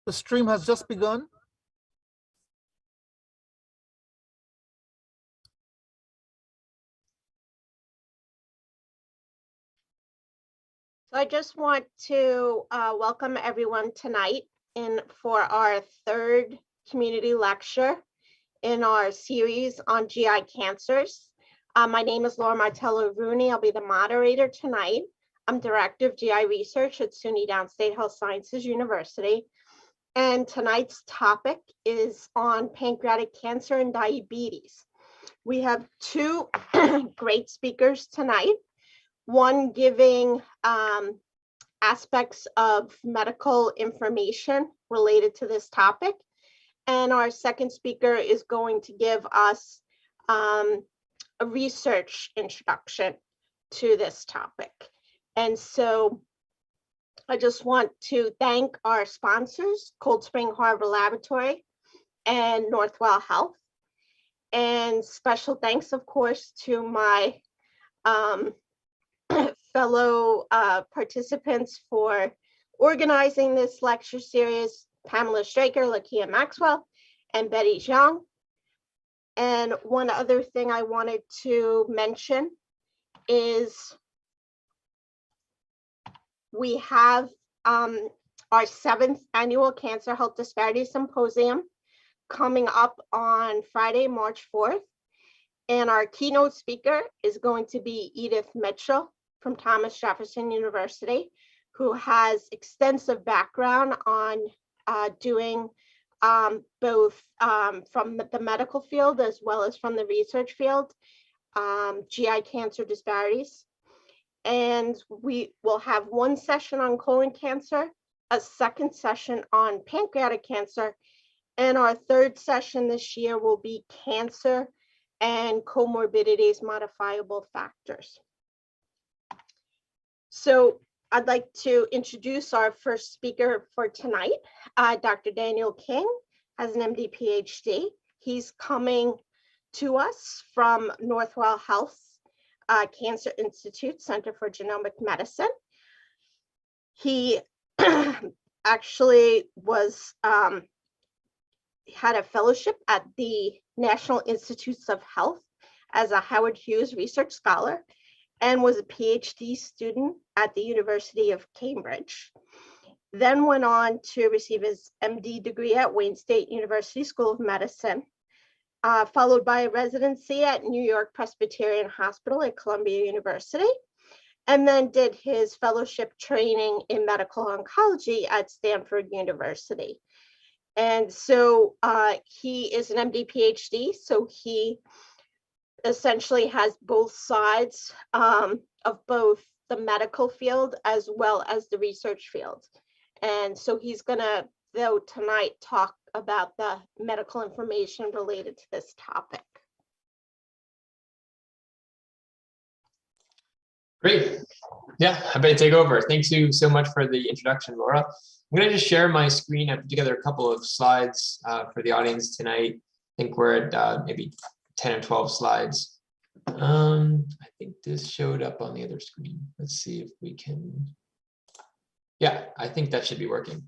The stream has just begun. So I just want to welcome everyone tonight for our third community lecture in our series on GI cancers. My name is Laura Martello-Rooney. I'll be the moderator tonight. I'm Director of GI Research at SUNY Downstate Health Sciences University. And tonight's topic is on pancreatic cancer and diabetes. We have two great speakers tonight. One giving aspects of medical information related to this topic. And our second speaker is going to give us a research introduction to this topic. And so I just want to thank our sponsors, Cold Spring Harbor Laboratory and Northwell Health. And special thanks, of course, to my fellow participants for organizing this lecture series, Pamela Straker, Lakia Maxwell, and Betty Zhang. And one other thing I wanted to mention is we have our 7th annual Cancer Health Disparities Symposium coming up on Friday, March 4th. And our keynote speaker is going to be Edith Mitchell from Thomas Jefferson University, who has extensive background on doing both from the medical field as well as from the research field, GI cancer disparities. And we will have one session on colon cancer, a second session on pancreatic cancer, and our third session this year will be cancer and comorbidities, modifiable factors. So I'd like to introduce our first speaker for tonight. Dr. Daniel King has an MD PhD. He's coming to us from Northwell Health Cancer Institute Center for Genomic Medicine. He actually was had a fellowship at the National Institutes of Health as a Howard Hughes Research Scholar and was a PhD student at the University of Cambridge. Then went on to receive his MD degree at Wayne State University School of Medicine, followed by a residency at New York Presbyterian Hospital at Columbia University, and then did his fellowship training in medical oncology at Stanford University. And so he is an MD PhD, so he essentially has both sides of both the medical field as well as the research field. And so he's gonna, though, tonight talk about the medical information related to this topic. Great. Yeah, happy to take over. Thanks you so much for the introduction, Laura. I'm going to just share my screen. I put together a couple of slides for the audience tonight. I think we're at maybe 10 or 12 slides. I think this showed up on the other screen. Let's see if we can. Yeah, I think that should be working.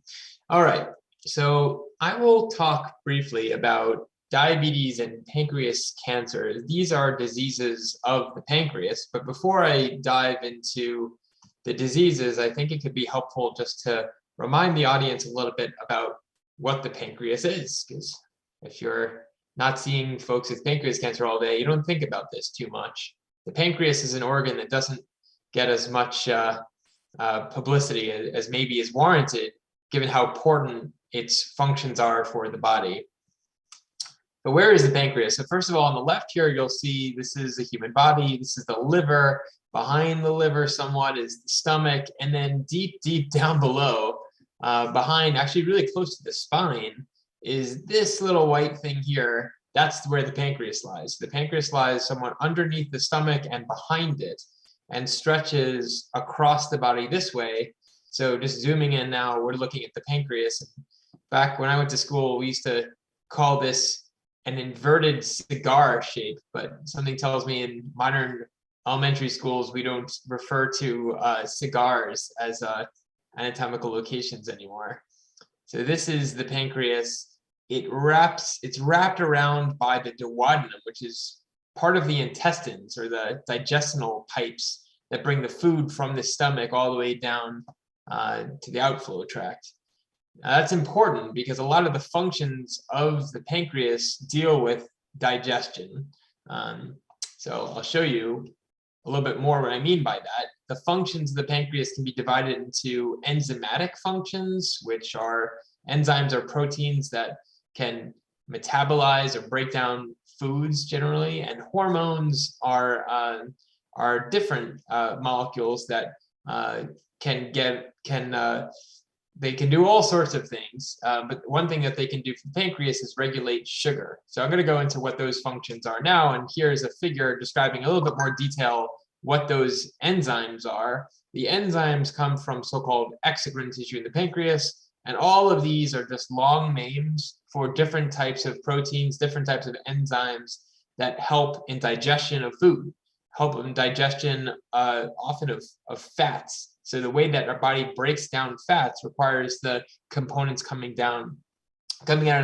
All right. So I will talk briefly about diabetes and pancreas cancer. These are diseases of the pancreas, but before I dive into the diseases, I think it could be helpful just to remind the audience a little bit about what the pancreas is, because if you're not seeing folks with pancreas cancer all day, you don't think about this too much. The pancreas is an organ that doesn't get as much publicity as maybe is warranted, given how important its functions are for the body. But where is the pancreas? So first of all, on the left here, you'll see this is the human body. This is the liver. Behind the liver somewhat is the stomach. And then deep, deep down below, behind, actually really close to the spine, is this little white thing here. That's where the pancreas lies. The pancreas lies somewhat underneath the stomach and behind it and stretches across the body this way. So just zooming in now, we're looking at the pancreas. Back when I went to school, we used to call this an inverted cigar shape, but something tells me in modern elementary schools, we don't refer to cigars as anatomical locations anymore. So this is the pancreas. It's wrapped around by the duodenum, which is part of the intestines or the digestional pipes that bring the food from the stomach all the way down to the outflow tract. That's important because a lot of the functions of the pancreas deal with digestion. So I'll show you a little bit more what I mean by that. The functions of the pancreas can be divided into enzymatic functions, which are enzymes or proteins that can metabolize or break down foods generally, and hormones are different molecules that they can do all sorts of things, but one thing that they can do for the pancreas is regulate sugar. So I'm going to go into what those functions are now, and here's a figure describing a little bit more detail what those enzymes are. The enzymes come from so-called exocrine tissue in the pancreas, and all of these are just long names for different types of proteins, different types of enzymes that help in digestion of food, help in digestion often of fats. So the way that our body breaks down fats requires the components coming out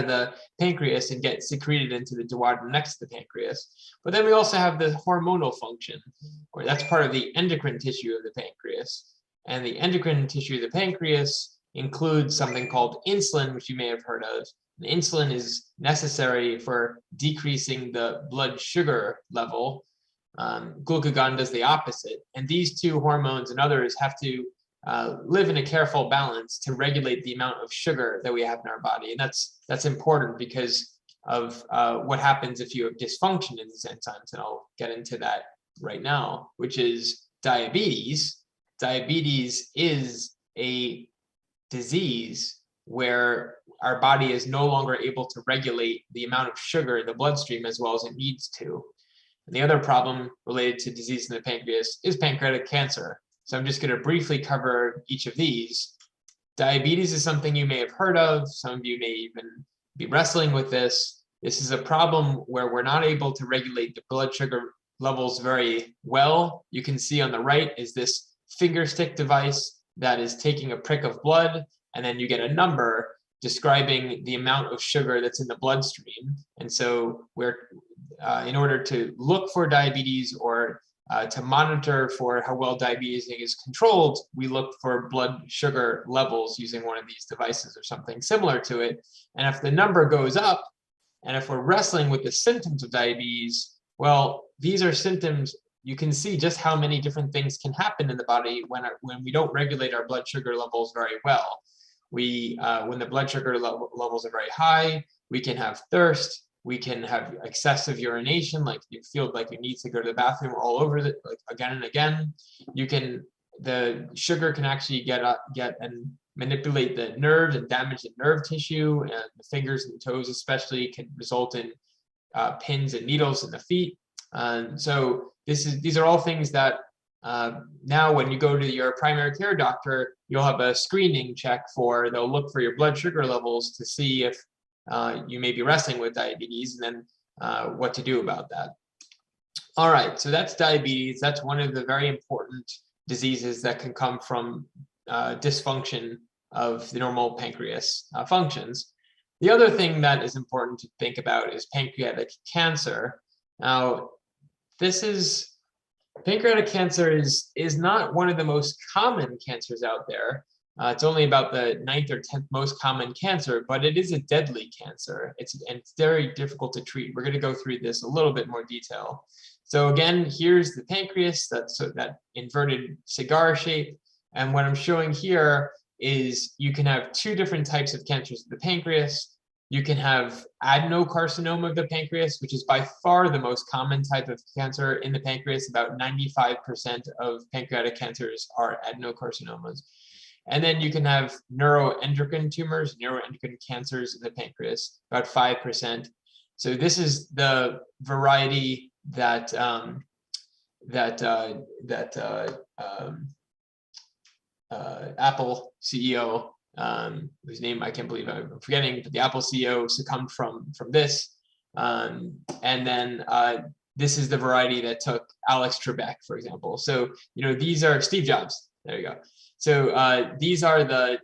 of the pancreas and get secreted into the duodenum next to the pancreas. But then we also have the hormonal function, or that's part of the endocrine tissue of the pancreas. And the endocrine tissue of the pancreas includes something called insulin, which you may have heard of. And insulin is necessary for decreasing the blood sugar level. Glucagon does the opposite, and these two hormones and others have to live in a careful balance to regulate the amount of sugar that we have in our body, and that's important because of what happens if you have dysfunction in these enzymes, and I'll get into that right now, which is diabetes. Diabetes is a disease where our body is no longer able to regulate the amount of sugar in the bloodstream as well as it needs to. And the other problem related to disease in the pancreas is pancreatic cancer. So I'm just going to briefly cover each of these. Diabetes is something you may have heard of. Some of you may even be wrestling with this. This is a problem where we're not able to regulate the blood sugar levels very well. You can see on the right is this finger stick device that is taking a prick of blood, and then you get a number describing the amount of sugar that's in the bloodstream. And so in order to look for diabetes or to monitor for how well diabetes is controlled, we look for blood sugar levels using one of these devices or something similar to it. And if the number goes up, and if we're wrestling with the symptoms of diabetes, well, these are symptoms. You can see just how many different things can happen in the body when we don't regulate our blood sugar levels very well. When the blood sugar levels are very high, we can have thirst. We can have excessive urination, like you feel like you need to go to the bathroom all over like again and again. The sugar can actually get and manipulate the nerves and damage the nerve tissue, and the fingers and toes especially can result in pins and needles in the feet. So these are all things that now when you go to your primary care doctor, you'll have a screening check they'll look for your blood sugar levels to see if you may be wrestling with diabetes, and then what to do about that. All right, so that's diabetes. That's one of the very important diseases that can come from dysfunction of the normal pancreas functions. The other thing that is important to think about is pancreatic cancer. Now, pancreatic cancer is not one of the most common cancers out there. It's only about the 9th or 10th most common cancer, but it is a deadly cancer. It's very difficult to treat. We're going to go through this a little bit more detail. So again, here's the pancreas, that inverted cigar shape. And what I'm showing here is you can have two different types of cancers of the pancreas. You can have adenocarcinoma of the pancreas, which is by far the most common type of cancer in the pancreas. About 95% of pancreatic cancers are adenocarcinomas. And then you can have neuroendocrine tumors, neuroendocrine cancers of the pancreas, about 5%. So this is the variety that Apple CEO, whose name I can't believe I'm forgetting, but the Apple CEO succumbed from this. And then this is the variety that took Alex Trebek, for example. So, these are Steve Jobs. There you go. So these are the,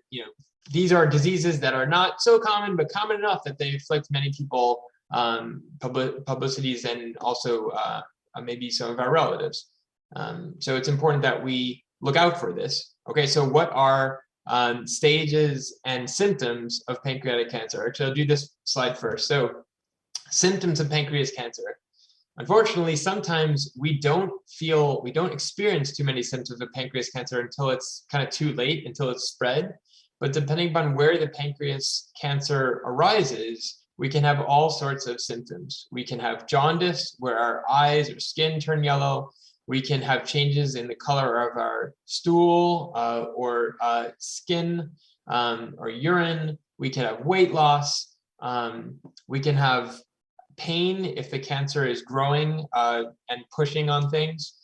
these are diseases that are not so common, but common enough that they afflict many people, publicities, and also maybe some of our relatives. So it's important that we look out for this. Okay, so what are stages and symptoms of pancreatic cancer? Actually, I'll do this slide first. So symptoms of pancreas cancer. Unfortunately, sometimes we don't experience too many symptoms of pancreas cancer until it's kind of too late, until it's spread. But depending upon where the pancreas cancer arises, we can have all sorts of symptoms. We can have jaundice, where our eyes or skin turn yellow. We can have changes in the color of our stool or skin or urine. We can have weight loss. We can have pain if the cancer is growing and pushing on things.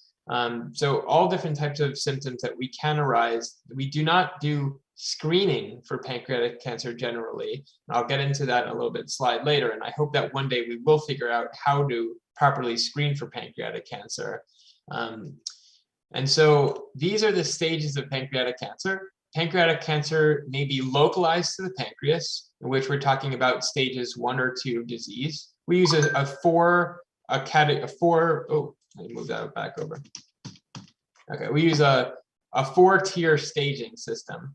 So all different types of symptoms that we can arise. We do not do screening for pancreatic cancer generally. I'll get into that in a little bit slide later, and I hope that one day we will figure out how to properly screen for pancreatic cancer. And so these are the stages of pancreatic cancer. Pancreatic cancer may be localized to the pancreas, in which we're talking about stages 1 or 2 of disease. We use let me move that back over. Okay, we use a 4-tier staging system.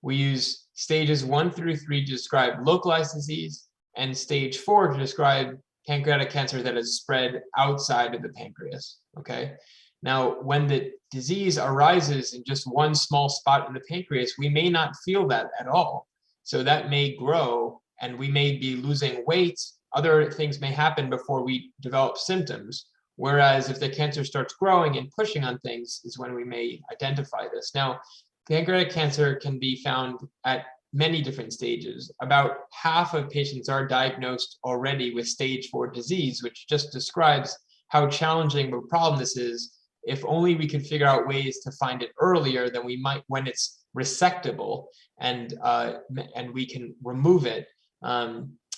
We use stages 1 through 3 to describe localized disease, and stage 4 to describe pancreatic cancer that is spread outside of the pancreas. Okay. Now, when the disease arises in just one small spot in the pancreas, we may not feel that at all. So that may grow, and we may be losing weight. Other things may happen before we develop symptoms. Whereas if the cancer starts growing and pushing on things is when we may identify this. Now, pancreatic cancer can be found at many different stages. About half of patients are diagnosed already with stage 4 disease, which just describes how challenging of a problem this is. If only we could figure out ways to find it earlier than we might when it's resectable and we can remove it,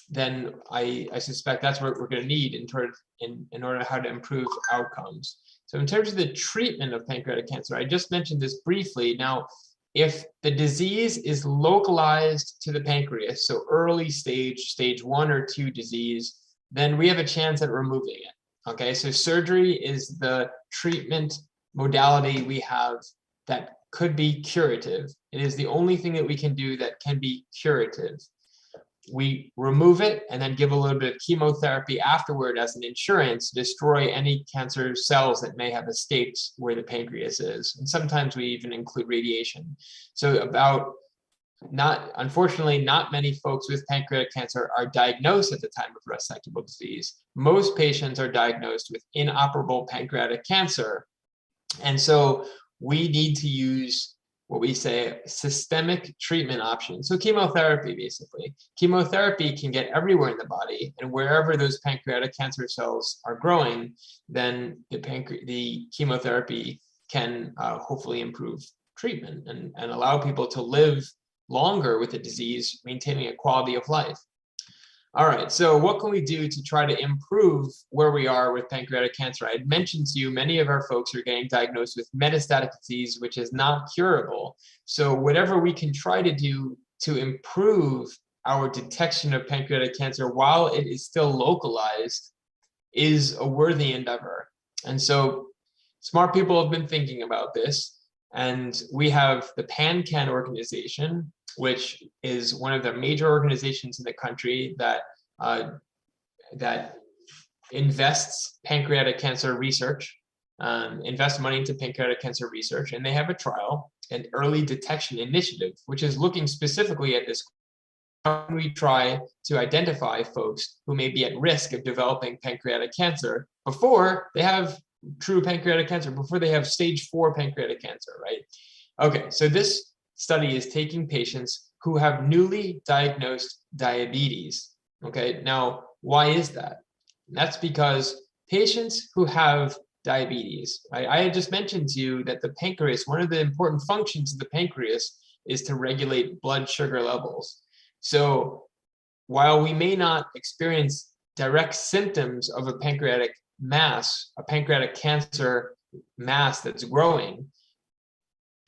then I suspect that's what we're going to need in order how to improve outcomes. So in terms of the treatment of pancreatic cancer, I just mentioned this briefly. Now, if the disease is localized to the pancreas, so early stage 1 or 2 disease, then we have a chance at removing it. Okay, so surgery is the treatment modality we have that could be curative. It is the only thing that we can do that can be curative. We remove it and then give a little bit of chemotherapy afterward as an insurance to destroy any cancer cells that may have escaped where the pancreas is. And sometimes we even include radiation. So unfortunately, not many folks with pancreatic cancer are diagnosed at the time of resectable disease. Most patients are diagnosed with inoperable pancreatic cancer. And so we need to use what we say systemic treatment options. So chemotherapy, basically. Chemotherapy can get everywhere in the body, and wherever those pancreatic cancer cells are growing, then the chemotherapy can hopefully improve treatment and allow people to live longer with the disease, maintaining a quality of life. All right, so what can we do to try to improve where we are with pancreatic cancer? I had mentioned to you, many of our folks are getting diagnosed with metastatic disease, which is not curable. So whatever we can try to do to improve our detection of pancreatic cancer while it is still localized is a worthy endeavor. And so smart people have been thinking about this. And we have the PanCan organization, which is one of the major organizations in the country that invests pancreatic cancer research, invests money into pancreatic cancer research, and they have a trial, an early detection initiative, which is looking specifically at this. How can we try to identify folks who may be at risk of developing pancreatic cancer before they have true pancreatic cancer, before they have stage 4 pancreatic cancer, right? Okay, so this study is taking patients who have newly diagnosed diabetes. Okay, now why is that? That's because patients who have diabetes, I had just mentioned to you that the pancreas, one of the important functions of the pancreas is to regulate blood sugar levels. So while we may not experience direct symptoms of a pancreatic mass, a pancreatic cancer mass that's growing,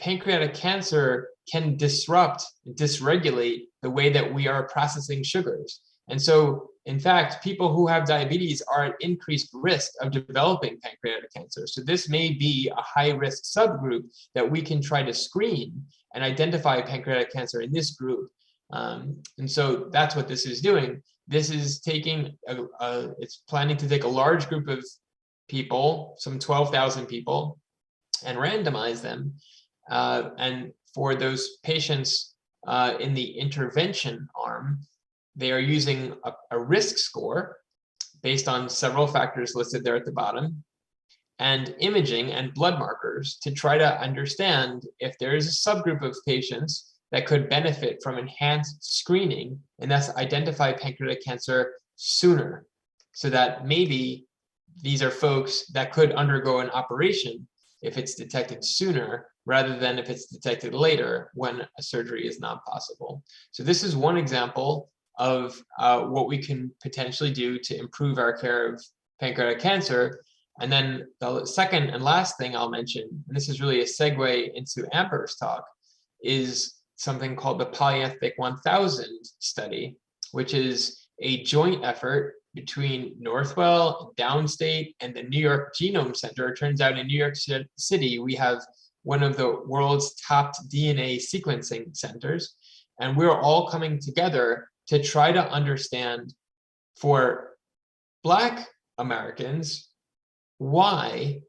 pancreatic cancer can dysregulate the way that we are processing sugars. And so, in fact, people who have diabetes are at increased risk of developing pancreatic cancer. So this may be a high-risk subgroup that we can try to screen and identify pancreatic cancer in this group. And so that's what this is doing. This is taking, it's planning to take a large group of people, some 12,000 people, and randomize them. And for those patients in the intervention arm, they are using a risk score based on several factors listed there at the bottom, and imaging and blood markers to try to understand if there is a subgroup of patients that could benefit from enhanced screening and thus identify pancreatic cancer sooner, so that maybe these are folks that could undergo an operation if it's detected sooner, rather than if it's detected later when a surgery is not possible. So this is one example of what we can potentially do to improve our care of pancreatic cancer. And then the second and last thing I'll mention, and this is really a segue into Amber's talk, is something called the Polyethnic 1000 study, which is a joint effort between Northwell, Downstate, and the New York Genome Center. It turns out in New York City, we have one of the world's top DNA sequencing centers, and we're all coming together to try to understand, for Black Americans, why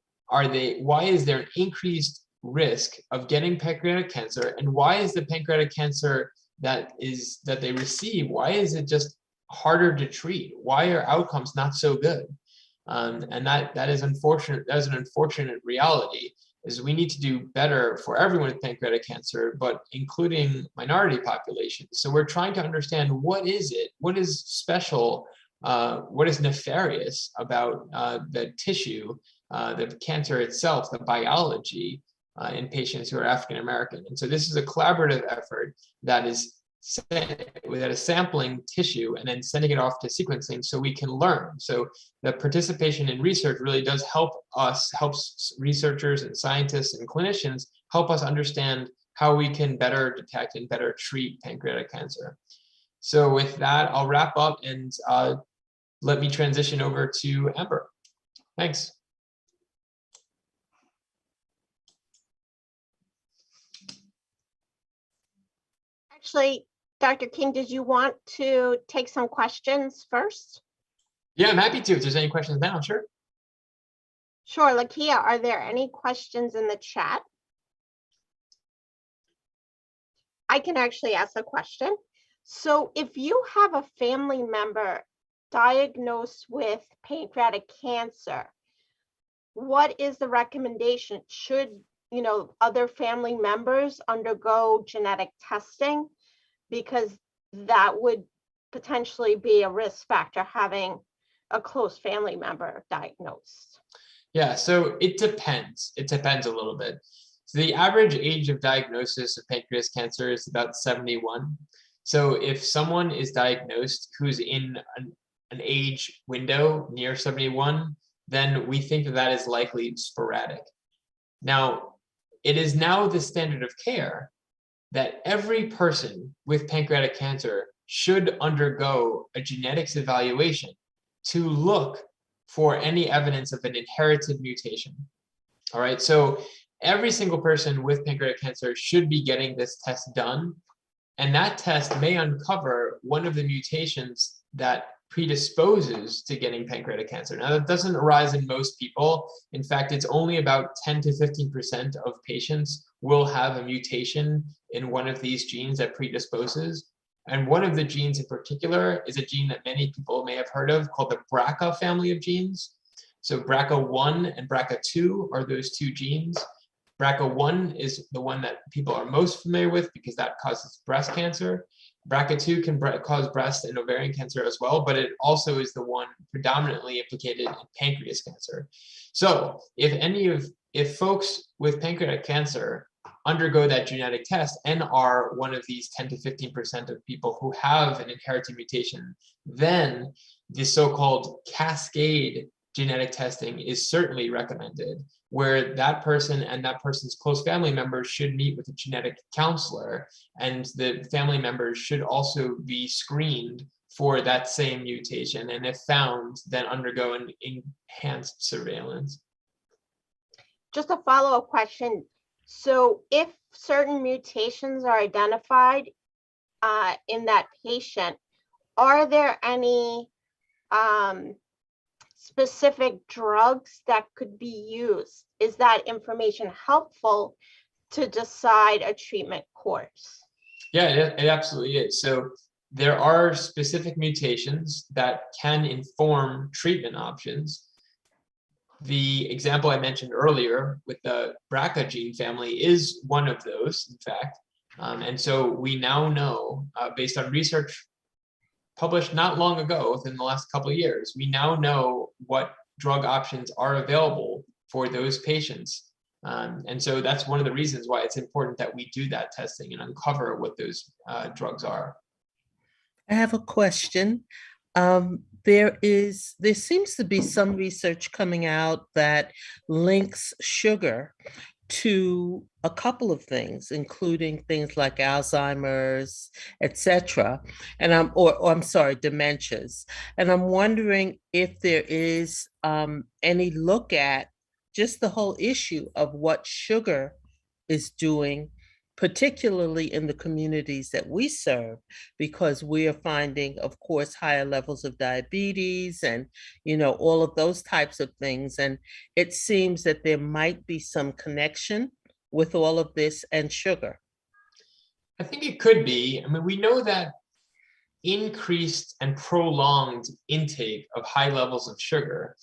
is there an increased risk of getting pancreatic cancer, and why is the pancreatic cancer that they receive, why is it just harder to treat? Why are outcomes not so good? And that is unfortunate. That is an unfortunate reality. Is we need to do better for everyone with pancreatic cancer, but including minority populations. So we're trying to understand, what is it? What is special? What is nefarious about the tissue, the cancer itself, the biology in patients who are African American? And so this is a collaborative effort that is sampling tissue and then sending it off to sequencing so we can learn. So the participation in research really does helps researchers and scientists and clinicians help us understand how we can better detect and better treat pancreatic cancer. So with that, I'll wrap up and let me transition over to Amber. Thanks. Actually, Dr. King, did you want to take some questions first? Yeah, I'm happy to. If there's any questions now, sure. Sure. Lakia, are there any questions in the chat? I can actually ask a question. So if you have a family member diagnosed with pancreatic cancer, what is the recommendation? Should other family members undergo genetic testing? Because that would potentially be a risk factor, having a close family member diagnosed. Yeah, so it depends. It depends a little bit. So the average age of diagnosis of pancreas cancer is about 71. So if someone is diagnosed who's in an age window near 71, then we think that is likely sporadic. Now, it is now the standard of care that every person with pancreatic cancer should undergo a genetics evaluation to look for any evidence of an inherited mutation. All right, so every single person with pancreatic cancer should be getting this test done, and that test may uncover one of the mutations that predisposes to getting pancreatic cancer. Now, that doesn't arise in most people. In fact, it's only about 10 to 15% of patients will have a mutation in one of these genes that predisposes. And one of the genes in particular is a gene that many people may have heard of called the Bracha family of genes. So BRCA1 and BRCA2 are those two genes. BRCA1 is the one that people are most familiar with because that causes breast cancer. BRCA2 can cause breast and ovarian cancer as well, but it also is the one predominantly implicated in pancreas cancer. So if folks with pancreatic cancer undergo that genetic test and are one of these 10 to 15% of people who have an inherited mutation, then the so-called cascade genetic testing is certainly recommended, where that person and that person's close family members should meet with a genetic counselor, and the family members should also be screened for that same mutation, and if found, then undergo an enhanced surveillance. Just a follow-up question. So if certain mutations are identified in that patient, are there any specific drugs that could be used? Is that information helpful to decide a treatment course? Yeah, it absolutely is. So there are specific mutations that can inform treatment options. The example I mentioned earlier with the Bracha gene family is one of those, in fact. And so we now know, based on research published not long ago, within the last couple of years, we now know what drug options are available for those patients. And so that's one of the reasons why it's important that we do that testing and uncover what those drugs are. I have a question. There seems to be some research coming out that links sugar to a couple of things, including things like Alzheimer's, etc., and I'm sorry, dementias. And I'm wondering if there is any look at just the whole issue of what sugar is doing, particularly in the communities that we serve, because we are finding, of course, higher levels of diabetes and, all of those types of things. And it seems that there might be some connection with all of this and sugar. I think it could be. I mean, we know that increased and prolonged intake of high levels of sugar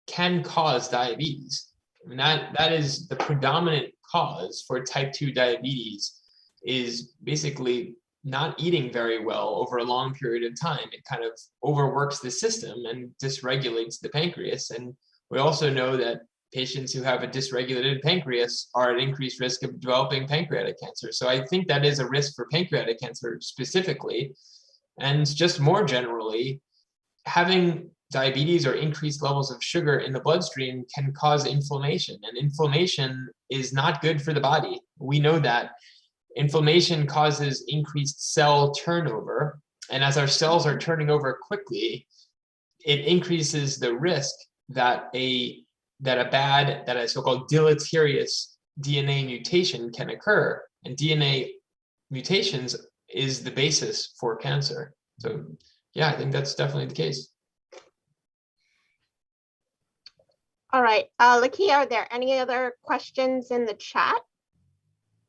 can cause diabetes. I mean, that is the predominant cause for type 2 diabetes, is basically not eating very well over a long period of time. It kind of overworks the system and dysregulates the pancreas. And we also know that patients who have a dysregulated pancreas are at increased risk of developing pancreatic cancer. So I think that is a risk for pancreatic cancer specifically. And just more generally, having diabetes or increased levels of sugar in the bloodstream can cause inflammation, and inflammation is not good for the body. We know that. Inflammation causes increased cell turnover, and as our cells are turning over quickly, it increases the risk that a so-called deleterious DNA mutation can occur, and DNA mutations is the basis for cancer. So yeah, I think that's definitely the case. All right, Lakia, are there any other questions in the chat?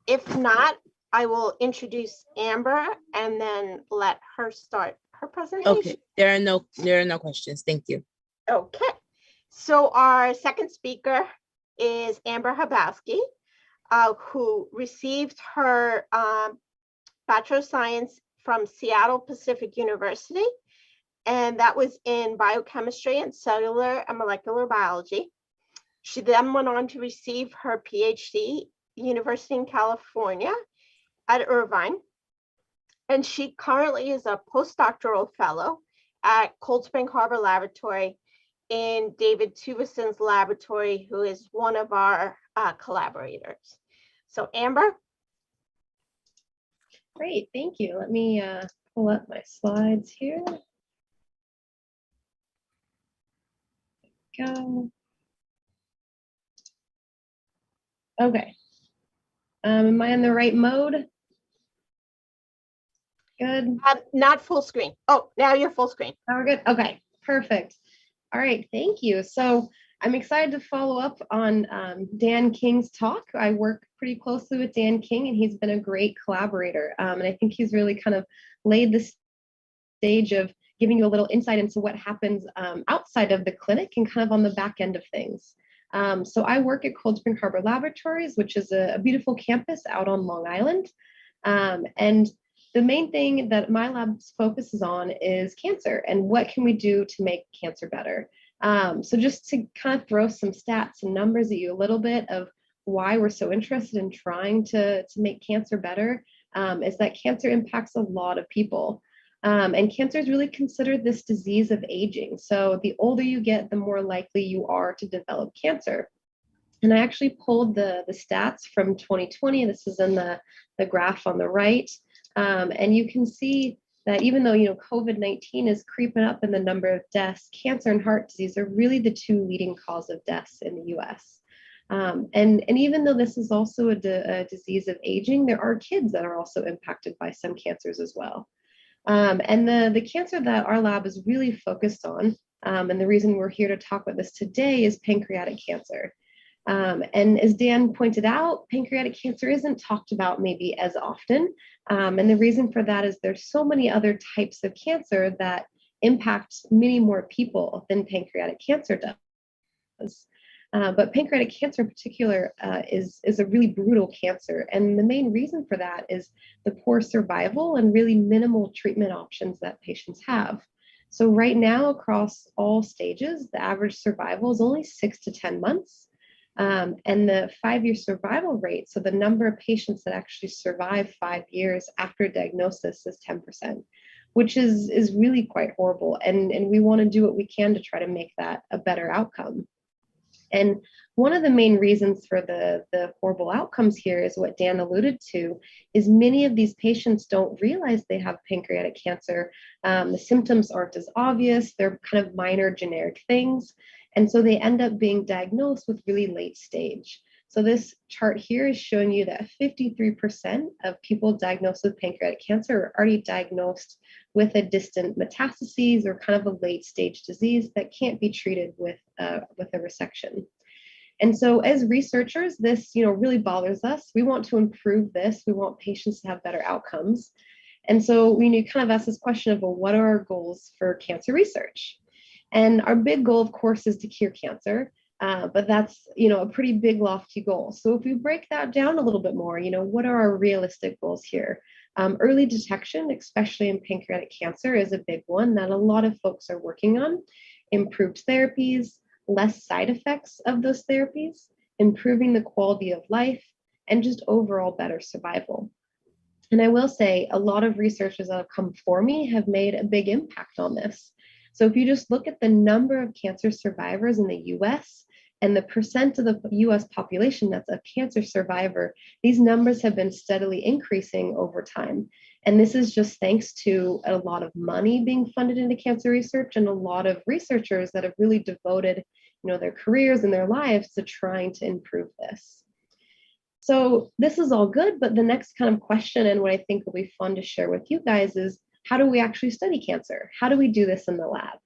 If not, I will introduce Amber and then let her start her presentation. Okay, there are no questions. Thank you. Okay, so our second speaker is Amber Hubowski, who received her Bachelor of Science from Seattle Pacific University, and that was in biochemistry and cellular and molecular biology. She then went on to receive her PhD, University in California at Irvine, and she currently is a postdoctoral fellow at Cold Spring Harbor Laboratory in David Tuveson's laboratory, who is one of our collaborators. So Amber. Great, thank you. Let me pull up my slides here. Go. Okay. Am I in the right mode? Good. Not full screen. Oh, now you're full screen. Now we're good. Okay, perfect. All right, thank you. So I'm excited to follow up on Dan King's talk. I work pretty closely with Dan King, and he's been a great collaborator. And I think he's really kind of laid the stage of giving you a little insight into what happens outside of the clinic and kind of on the back end of things. So I work at Cold Spring Harbor Laboratories, which is a beautiful campus out on Long Island. And the main thing that my lab focuses on is cancer and what can we do to make cancer better. So just to kind of throw some stats and numbers at you a little bit of why we're so interested in trying to make cancer better is that cancer impacts a lot of people. And cancer is really considered this disease of aging. So the older you get, the more likely you are to develop cancer. And I actually pulled the stats from 2020. This is in the graph on the right. And you can see that even though, COVID-19 is creeping up in the number of deaths, cancer and heart disease are really the two leading cause of deaths in the US. And even though this is also a disease of aging, there are kids that are also impacted by some cancers as well. And the cancer that our lab is really focused on, and the reason we're here to talk about this today, is pancreatic cancer. And as Dan pointed out, pancreatic cancer isn't talked about maybe as often. And the reason for that is there's so many other types of cancer that impact many more people than pancreatic cancer does. But pancreatic cancer in particular is a really brutal cancer. And the main reason for that is the poor survival and really minimal treatment options that patients have. So right now, across all stages, the average survival is only 6 to 10 months. And the 5-year survival rate, so the number of patients that actually survive 5 years after diagnosis, is 10%, which is really quite horrible. And we want to do what we can to try to make that a better outcome. And one of the main reasons for the horrible outcomes here is what Dan alluded to, is many of these patients don't realize they have pancreatic cancer. The symptoms aren't as obvious. They're kind of minor generic things. And so they end up being diagnosed with really late stage. So this chart here is showing you that 53% of people diagnosed with pancreatic cancer are already diagnosed with a distant metastases or kind of a late stage disease that can't be treated with a resection. And so as researchers, this really bothers us. We want to improve this. We want patients to have better outcomes. And so we kind of ask this question of, well, what are our goals for cancer research? And our big goal, of course, is to cure cancer. But that's, a pretty big, lofty goal. So if we break that down a little bit more, what are our realistic goals here? Early detection, especially in pancreatic cancer, is a big one that a lot of folks are working on. Improved therapies, less side effects of those therapies, improving the quality of life, and just overall better survival. And I will say a lot of researchers that have come before me have made a big impact on this. So if you just look at the number of cancer survivors in the US and the percent of the US population that's a cancer survivor, these numbers have been steadily increasing over time. And this is just thanks to a lot of money being funded into cancer research and a lot of researchers that have really devoted, their careers and their lives to trying to improve this. So this is all good, but the next kind of question, and what I think will be fun to share with you guys, is how do we actually study cancer? How do we do this in the lab?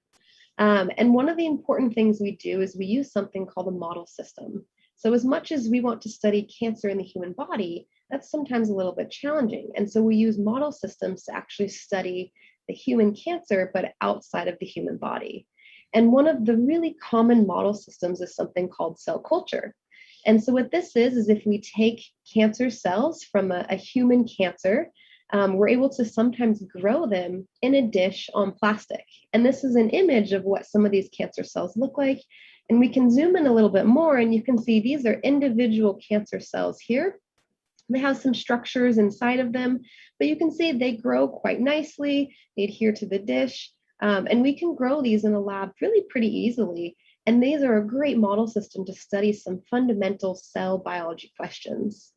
And one of the important things we do is we use something called a model system. So as much as we want to study cancer in the human body, that's sometimes a little bit challenging. And so we use model systems to actually study the human cancer, but outside of the human body. And one of the really common model systems is something called cell culture. And so what this is if we take cancer cells from a human cancer, we're able to sometimes grow them in a dish on plastic. And this is an image of what some of these cancer cells look like. And we can zoom in a little bit more and you can see these are individual cancer cells here. They have some structures inside of them, but you can see they grow quite nicely. They adhere to the dish. And we can grow these in a lab really pretty easily. And these are a great model system to study some fundamental cell biology questions.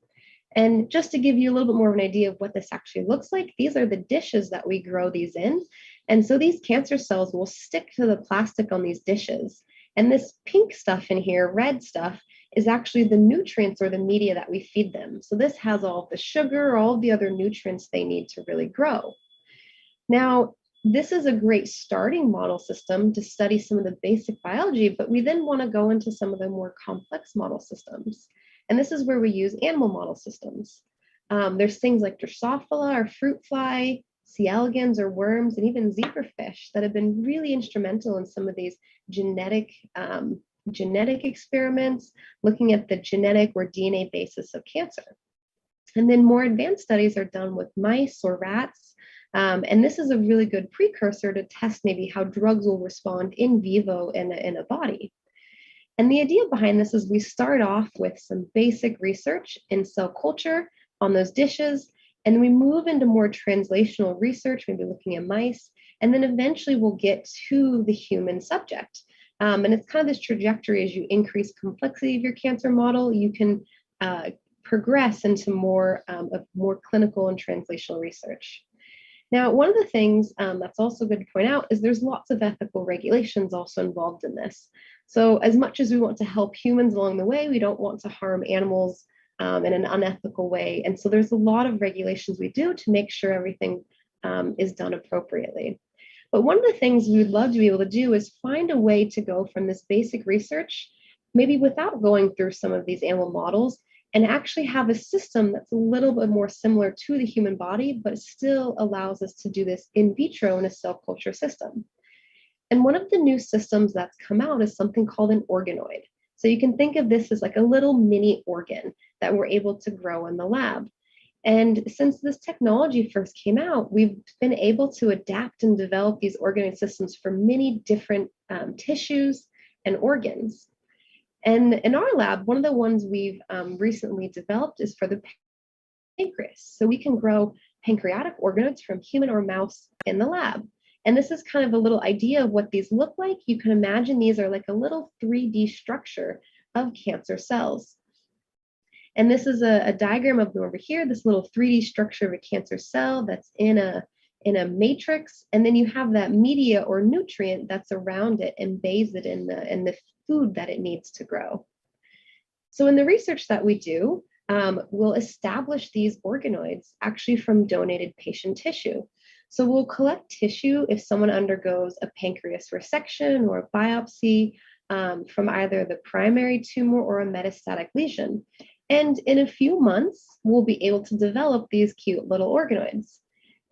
And just to give you a little bit more of an idea of what this actually looks like, these are the dishes that we grow these in. And so these cancer cells will stick to the plastic on these dishes. And this pink stuff in here, red stuff, is actually the nutrients or the media that we feed them. So this has all of the sugar, all of the other nutrients they need to really grow. Now, this is a great starting model system to study some of the basic biology, but we then want to go into some of the more complex model systems. And this is where we use animal model systems. There's things like Drosophila or fruit fly, C. elegans or worms, and even zebrafish that have been really instrumental in some of these genetic experiments, looking at the genetic or DNA basis of cancer. And then more advanced studies are done with mice or rats. And this is a really good precursor to test maybe how drugs will respond in vivo in a body. And the idea behind this is we start off with some basic research in cell culture on those dishes, And then we move into more translational research, maybe looking at mice, and then eventually we'll get to the human subject. And it's kind of this trajectory: as you increase complexity of your cancer model, you can progress into more clinical and translational research. Now, one of the things that's also good to point out is there's lots of ethical regulations also involved in this. So as much as we want to help humans along the way, we don't want to harm animals in an unethical way. And so there's a lot of regulations we do to make sure everything is done appropriately. But one of the things we would love to be able to do is find a way to go from this basic research, maybe without going through some of these animal models, and actually have a system that's a little bit more similar to the human body, but still allows us to do this in vitro in a cell culture system. And one of the new systems that's come out is something called an organoid. So you can think of this as like a little mini organ that we're able to grow in the lab. And since this technology first came out, we've been able to adapt and develop these organoid systems for many different tissues and organs. And in our lab, one of the ones we've recently developed is for the pancreas. So we can grow pancreatic organoids from human or mouse in the lab. And this is kind of a little idea of what these look like. You can imagine these are like a little 3D structure of cancer cells. And this is a diagram of them over here, this little 3D structure of a cancer cell that's in a matrix. And then you have that media or nutrient that's around it and bathes it in the food that it needs to grow. So in the research that we do, we'll establish these organoids actually from donated patient tissue. So we'll collect tissue if someone undergoes a pancreas resection or a biopsy from either the primary tumor or a metastatic lesion. And in a few months, we'll be able to develop these cute little organoids.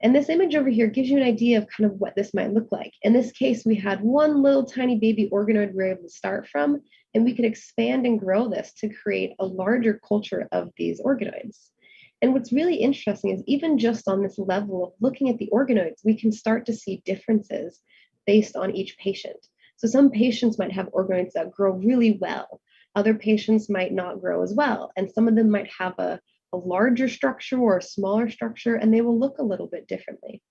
And this image over here gives you an idea of kind of what this might look like. In this case, we had one little tiny baby organoid we were able to start from, and we could expand and grow this to create a larger culture of these organoids. And what's really interesting is even just on this level of looking at the organoids, we can start to see differences based on each patient. So some patients might have organoids that grow really well. Other patients might not grow as well. And some of them might have a larger structure or a smaller structure, and they will look a little bit differently.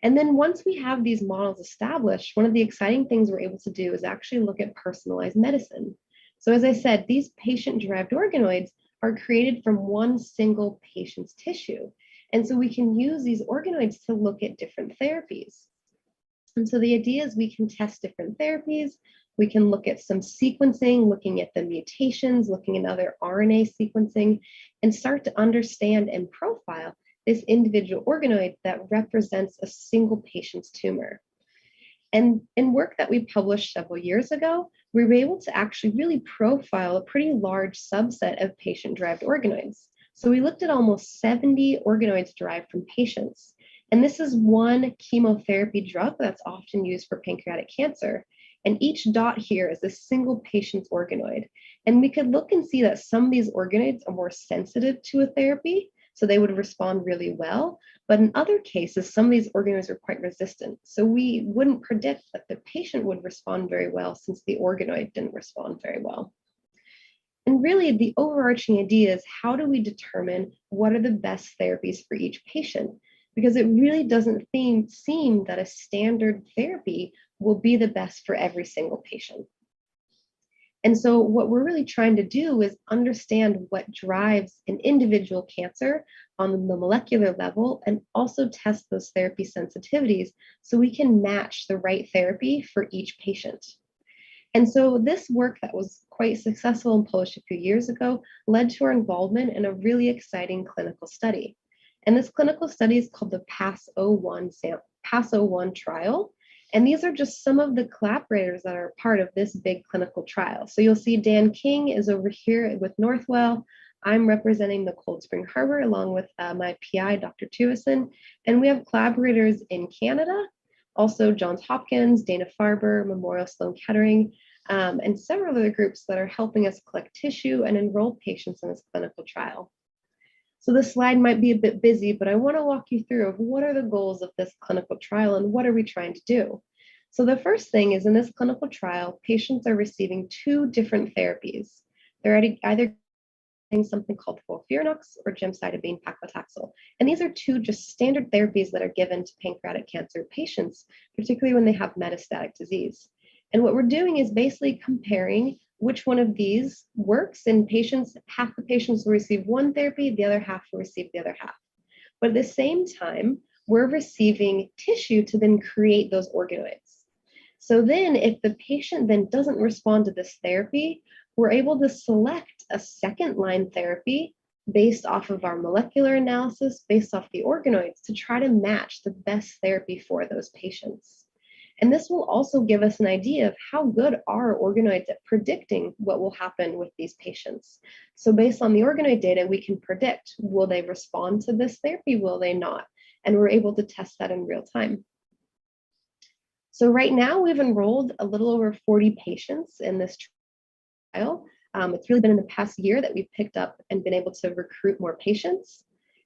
And then once we have these models established, one of the exciting things we're able to do is actually look at personalized medicine. So as I said, these patient-derived organoids are created from one single patient's tissue. And so we can use these organoids to look at different therapies. And so the idea is we can test different therapies. We can look at some sequencing, looking at the mutations, looking at other RNA sequencing, and start to understand and profile this individual organoid that represents a single patient's tumor. And in work that we published several years ago, we were able to actually really profile a pretty large subset of patient-derived organoids. So we looked at almost 70 organoids derived from patients. And this is one chemotherapy drug that's often used for pancreatic cancer. And each dot here is a single patient's organoid. And we could look and see that some of these organoids are more sensitive to a therapy, so they would respond really well. But in other cases, some of these organoids are quite resistant. So we wouldn't predict that the patient would respond very well since the organoid didn't respond very well. And really the overarching idea is, how do we determine what are the best therapies for each patient? Because it really doesn't seem that a standard therapy will be the best for every single patient. And so what we're really trying to do is understand what drives an individual cancer on the molecular level, and also test those therapy sensitivities so we can match the right therapy for each patient. And so this work that was quite successful and published a few years ago led to our involvement in a really exciting clinical study. And this clinical study is called the PAS-01 trial. And these are just some of the collaborators that are part of this big clinical trial. So you'll see Dan King is over here with Northwell. I'm representing the Cold Spring Harbor along with my PI, Dr. Tewison. And we have collaborators in Canada, also Johns Hopkins, Dana-Farber, Memorial Sloan Kettering, and several other groups that are helping us collect tissue and enroll patients in this clinical trial. So this slide might be a bit busy, but I want to walk you through of what are the goals of this clinical trial and what are we trying to do. So the first thing is, in this clinical trial, patients are receiving two different therapies. They're either something called FOLFIRINOX or gemcitabine paclitaxel. And these are two just standard therapies that are given to pancreatic cancer patients, particularly when they have metastatic disease. And what we're doing is basically comparing which one of these works in patients. Half the patients will receive one therapy, the other half will receive the other half. But at the same time, we're receiving tissue to then create those organoids. So then if the patient then doesn't respond to this therapy, we're able to select a second line therapy based off of our molecular analysis, based off the organoids, to try to match the best therapy for those patients. And this will also give us an idea of how good are organoids at predicting what will happen with these patients. So based on the organoid data, we can predict, will they respond to this therapy, will they not? And we're able to test that in real time. So right now we've enrolled a little over 40 patients in this trial. It's really been in the past year that we've picked up and been able to recruit more patients.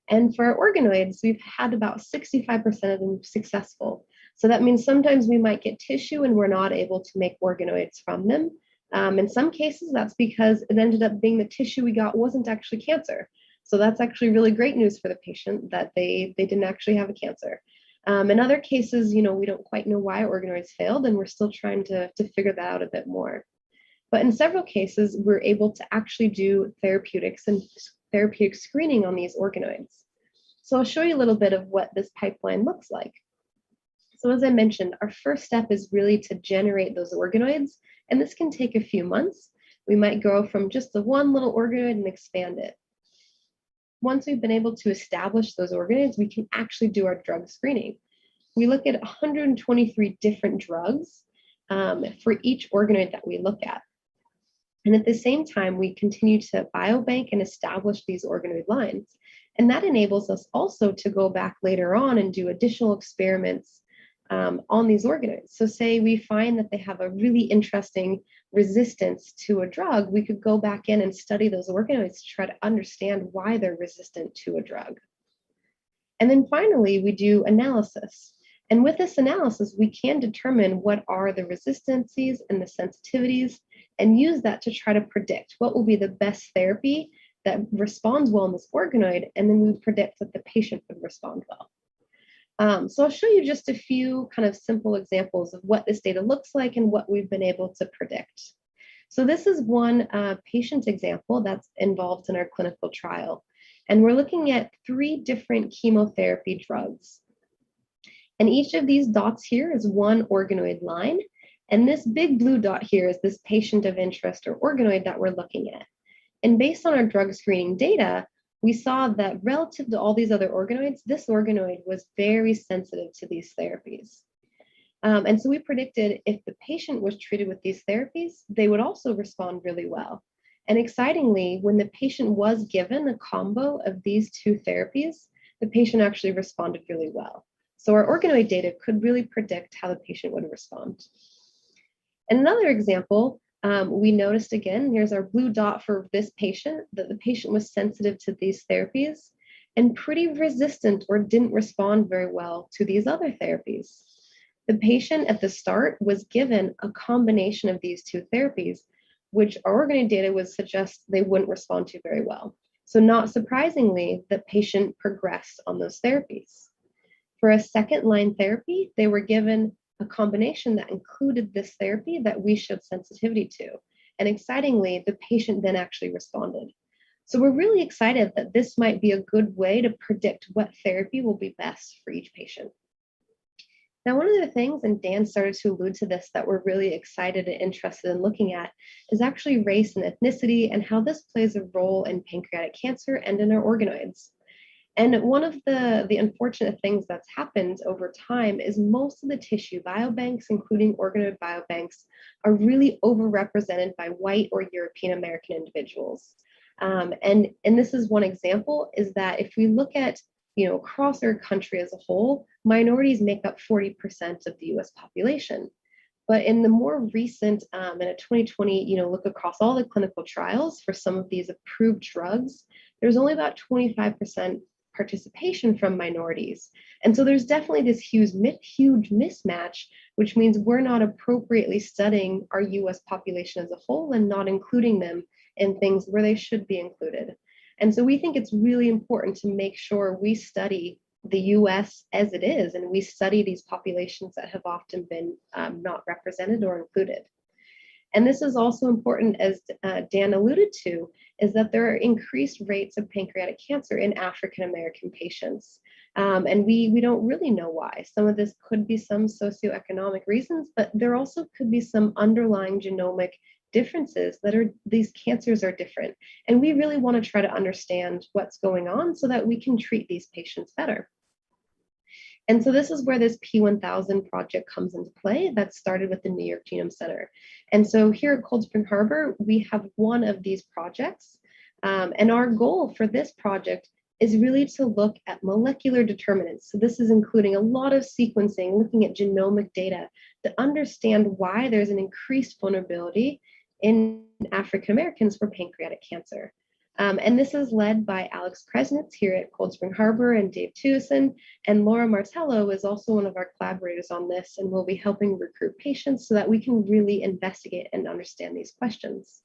And for our organoids, we've had about 65% of them successful. So that means sometimes we might get tissue and we're not able to make organoids from them. In some cases, that's because it ended up being the tissue we got wasn't actually cancer. So that's actually really great news for the patient that they didn't actually have a cancer. In other cases, we don't quite know why organoids failed, and we're still trying to figure that out a bit more. But in several cases, we're able to actually do therapeutics and therapeutic screening on these organoids. So I'll show you a little bit of what this pipeline looks like. So as I mentioned, our first step is really to generate those organoids, and this can take a few months. We might go from just the one little organoid and expand it. Once we've been able to establish those organoids, we can actually do our drug screening. We look at 123 different drugs for each organoid that we look at. And at the same time, we continue to biobank and establish these organoid lines. And that enables us also to go back later on and do additional experiments on these organoids. So say we find that they have a really interesting resistance to a drug, we could go back in and study those organoids to try to understand why they're resistant to a drug. And then finally, we do analysis. And with this analysis, we can determine what are the resistances and the sensitivities and use that to try to predict what will be the best therapy that responds well in this organoid, and then we predict that the patient would respond well. So I'll show you just a few kind of simple examples of what this data looks like and what we've been able to predict. So this is one patient example that's involved in our clinical trial. And we're looking at 3 different chemotherapy drugs. And each of these dots here is one organoid line. And this big blue dot here is this patient of interest or organoid that we're looking at. And based on our drug screening data, we saw that relative to all these other organoids, this organoid was very sensitive to these therapies. And so we predicted if the patient was treated with these therapies, they would also respond really well. And excitingly, when the patient was given a combo of these 2 therapies, the patient actually responded really well. So our organoid data could really predict how the patient would respond. And another example, we noticed again, here's our blue dot for this patient, that the patient was sensitive to these therapies and pretty resistant or didn't respond very well to these other therapies. The patient at the start was given a combination of these 2 therapies, which our organoid data would suggest they wouldn't respond to very well. So not surprisingly, the patient progressed on those therapies. For a second line therapy, they were given a combination that included this therapy that we showed sensitivity to. And excitingly, the patient then actually responded. So we're really excited that this might be a good way to predict what therapy will be best for each patient. Now, one of the things, and Dan started to allude to this, that we're really excited and interested in looking at is actually race and ethnicity and how this plays a role in pancreatic cancer and in our organoids. And one of the unfortunate things that's happened over time is most of the tissue biobanks, including organoid biobanks, are really overrepresented by white or European American individuals. And this is one example, is that if we look at across our country as a whole, minorities make up 40% of the US population. But in the more recent, in a 2020, look across all the clinical trials for some of these approved drugs, there's only about 25% participation from minorities. And so there's definitely this huge mismatch, which means we're not appropriately studying our US population as a whole and not including them in things where they should be included. And so we think it's really important to make sure we study the US as it is, and we study these populations that have often been not represented or included. And this is also important, as Dan alluded to, is that there are increased rates of pancreatic cancer in African American patients. And we don't really know why. Some of this could be some socioeconomic reasons, but there also could be some underlying genomic differences that are, these cancers are different. And we really want to try to understand what's going on so that we can treat these patients better. And so this is where this P1000 project comes into play that started with the New York Genome Center. And so here at Cold Spring Harbor, we have one of these projects. And our goal for this project is really to look at molecular determinants. So this is including a lot of sequencing, looking at genomic data to understand why there's an increased vulnerability in African Americans for pancreatic cancer. And this is led by Alex Kresnitz here at Cold Spring Harbor and Dave Tuason, and Laura Martello is also one of our collaborators on this and will be helping recruit patients so that we can really investigate and understand these questions.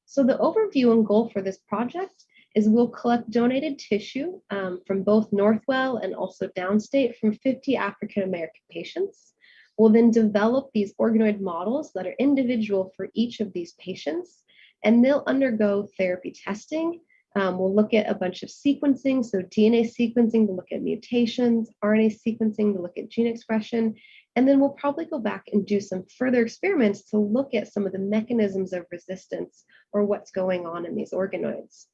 So the overview and goal for this project is we'll collect donated tissue from both Northwell and also downstate from 50 African American patients. We'll then develop these organoid models that are individual for each of these patients, and they'll undergo therapy testing. We'll look at a bunch of sequencing, so DNA sequencing to look at mutations, RNA sequencing to look at gene expression, and then we'll probably go back and do some further experiments to look at some of the mechanisms of resistance or what's going on in these organoids.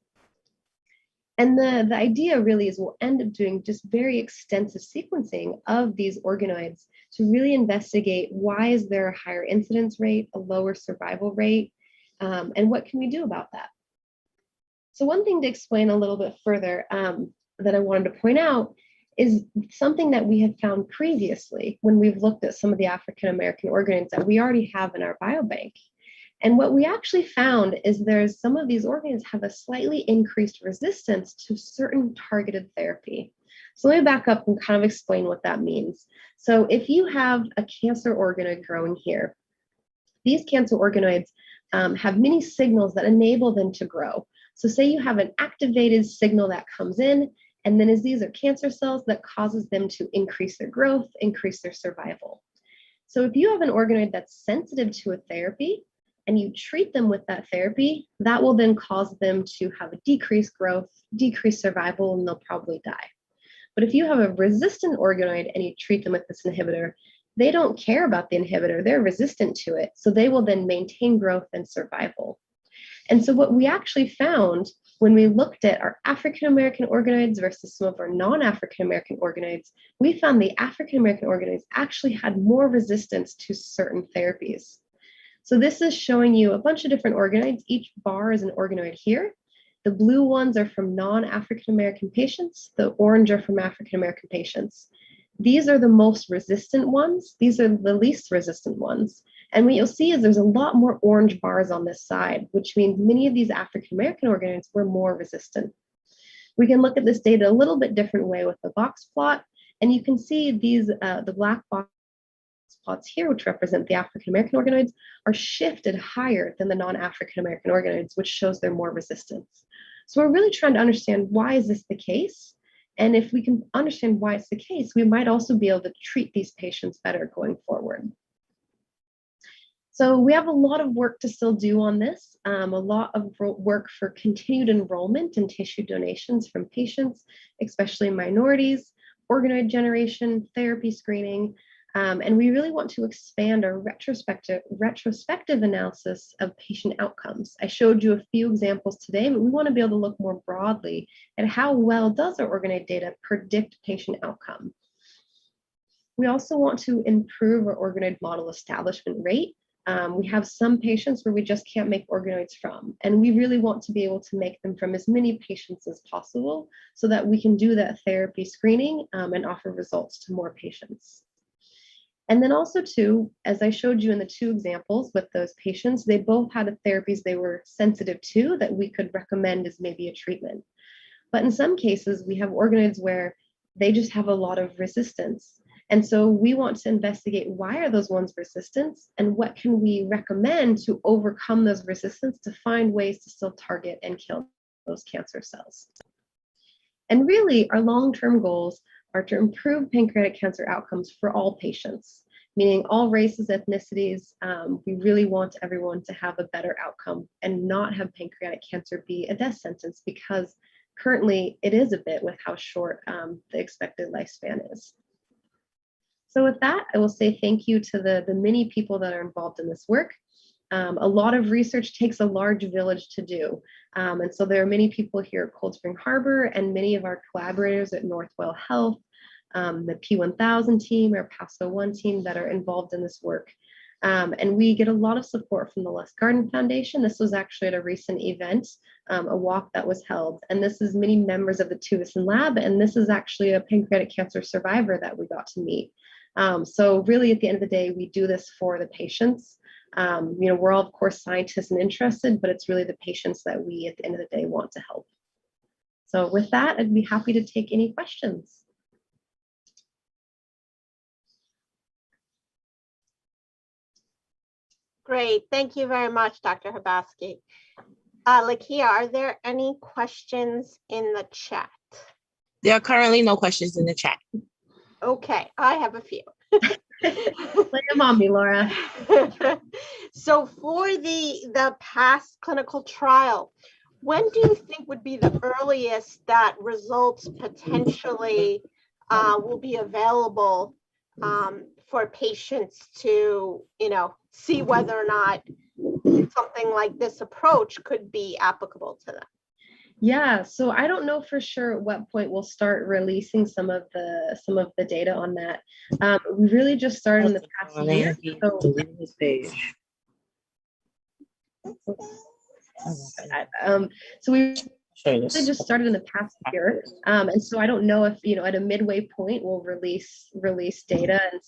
And the idea really is we'll end up doing just very extensive sequencing of these organoids to really investigate why is there a higher incidence rate, a lower survival rate, and what can we do about that? So one thing to explain a little bit further that I wanted to point out is something that we have found previously when we've looked at some of the African American organoids that we already have in our biobank. And what we actually found is there's some of these organoids have a slightly increased resistance to certain targeted therapy. So let me back up and kind of explain what that means. So if you have a cancer organoid growing here, these cancer organoids have many signals that enable them to grow. So say you have an activated signal that comes in, and then as these are cancer cells that causes them to increase their growth, increase their survival. So if you have an organoid that's sensitive to a therapy and you treat them with that therapy, that will then cause them to have a decreased growth, decreased survival, and they'll probably die. But if you have a resistant organoid and you treat them with this inhibitor, they don't care about the inhibitor, they're resistant to it. So they will then maintain growth and survival. And so what we actually found when we looked at our African American organoids versus some of our non-African American organoids, we found the African American organoids actually had more resistance to certain therapies. So this is showing you a bunch of different organoids. Each bar is an organoid here. The blue ones are from non-African American patients. The orange are from African American patients. These are the most resistant ones. These are the least resistant ones. And what you'll see is there's a lot more orange bars on this side, which means many of these African American organoids were more resistant. We can look at this data a little bit different way with the box plot, and you can see these, the black box plots here, which represent the African American organoids, are shifted higher than the non-African American organoids, which shows they're more resistant. So we're really trying to understand why is this the case? And if we can understand why it's the case, we might also be able to treat these patients better going forward. So we have a lot of work to still do on this, a lot of work for continued enrollment and tissue donations from patients, especially minorities, organoid generation, therapy screening, and we really want to expand our retrospective analysis of patient outcomes. I showed you a few examples today, but we want to be able to look more broadly at how well does our organoid data predict patient outcome. We also want to improve our organoid model establishment rate. We have some patients where we just can't make organoids from, and we really want to be able to make them from as many patients as possible so that we can do that therapy screening and offer results to more patients. And then also too, as I showed you in the two examples with those patients, they both had therapies they were sensitive to that we could recommend as maybe a treatment. But in some cases, we have organoids where they just have a lot of resistance. And so we want to investigate why are those ones resistant and what can we recommend to overcome those resistance to find ways to still target and kill those cancer cells. And really, our long-term goals are to improve pancreatic cancer outcomes for all patients, meaning all races, ethnicities. We really want everyone to have a better outcome and not have pancreatic cancer be a death sentence, because currently it is a bit with how short the expected lifespan is. So with that, I will say thank you to the many people that are involved in this work. A lot of research takes a large village to do. And so there are many people here at Cold Spring Harbor and many of our collaborators at Northwell Health, the P1000 team or Paso One team that are involved in this work. And we get a lot of support from the Lustgarten Foundation. This was actually at a recent event, a walk that was held. And this is many members of the Tuvison Lab. And this is actually a pancreatic cancer survivor that we got to meet. So really at the end of the day, we do this for the patients. We're all of course scientists and interested, but it's really the patients that we at the end of the day want to help. So with that, I'd be happy to take any questions. Great. Thank you very much, Dr. Hubowski. Lakia, are there any questions in the chat? There are currently no questions in the chat. Okay, I have a few. Lay them on me, Laura. So for the past clinical trial, when do you think would be the earliest that results potentially will be available for patients to, see whether or not something like this approach could be applicable to them? Yeah, so I don't know for sure at what point we'll start releasing some of the data on that. We really just started in the past year. So we really just started in the past year, and so I don't know if at a midway point we'll release data and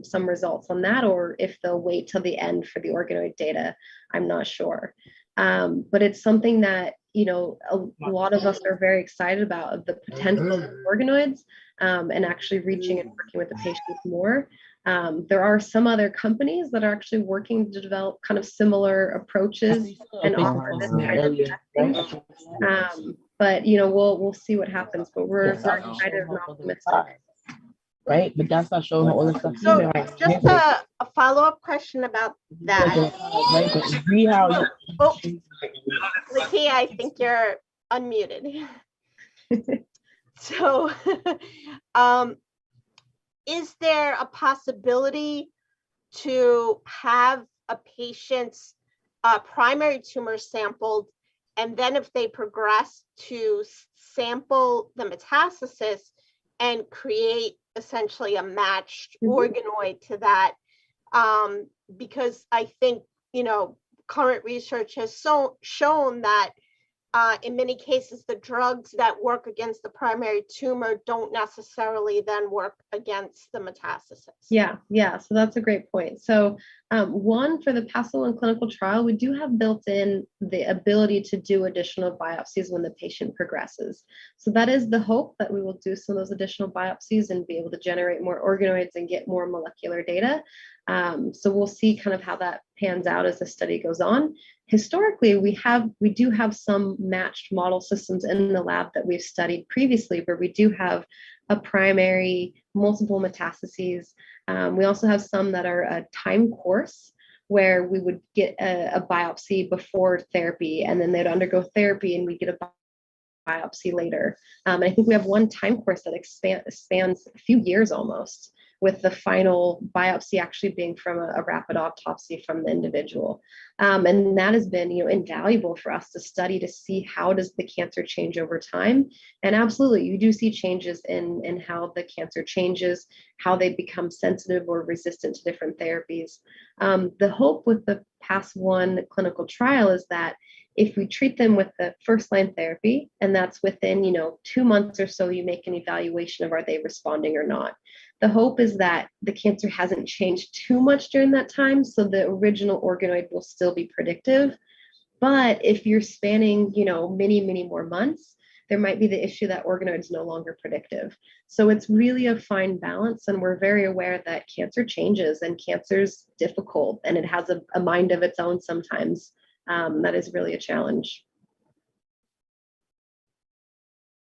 some results on that, or if they'll wait till the end for the organoid data. I'm not sure, but it's something that a lot of us are very excited about, the potential of organoids and actually reaching and working with the patients more. There are some other companies that are actually working to develop kind of similar approaches and offer this kind of testing. But we'll see what happens. But we're very excited and optimistic. Right, but that's not showing all the stuff. So just a follow-up question about that. Oh, Lakia, I think you're unmuted. So is there a possibility to have a patient's primary tumor sampled, and then if they progress, to sample the metastasis and create essentially a matched organoid to that? Because I think, current research has shown that in many cases, the drugs that work against the primary tumor don't necessarily then work against the metastasis. Yeah, so that's a great point. So one, for the Paso clinical trial, we do have built in the ability to do additional biopsies when the patient progresses. So that is the hope, that we will do some of those additional biopsies and be able to generate more organoids and get more molecular data. So we'll see kind of how that pans out as the study goes on. Historically, we do have some matched model systems in the lab that we've studied previously, where we do have a primary, multiple metastases. We also have some that are a time course, where we would get a biopsy before therapy, and then they'd undergo therapy and we get a biopsy later. And I think we have one time course that spans a few years almost, with the final biopsy actually being from a rapid autopsy from the individual. And that has been invaluable for us to study, to see how does the cancer change over time. And absolutely, you do see changes in how the cancer changes, how they become sensitive or resistant to different therapies. The hope with the PAS1 clinical trial is that if we treat them with the first-line therapy, and that's within 2 months or so, you make an evaluation of are they responding or not. The hope is that the cancer hasn't changed too much during that time, so the original organoid will still be predictive. But if you're spanning, many, many more months, there might be the issue that organoid is no longer predictive. So it's really a fine balance, and we're very aware that cancer changes and cancer's difficult, and it has a mind of its own sometimes. That is really a challenge.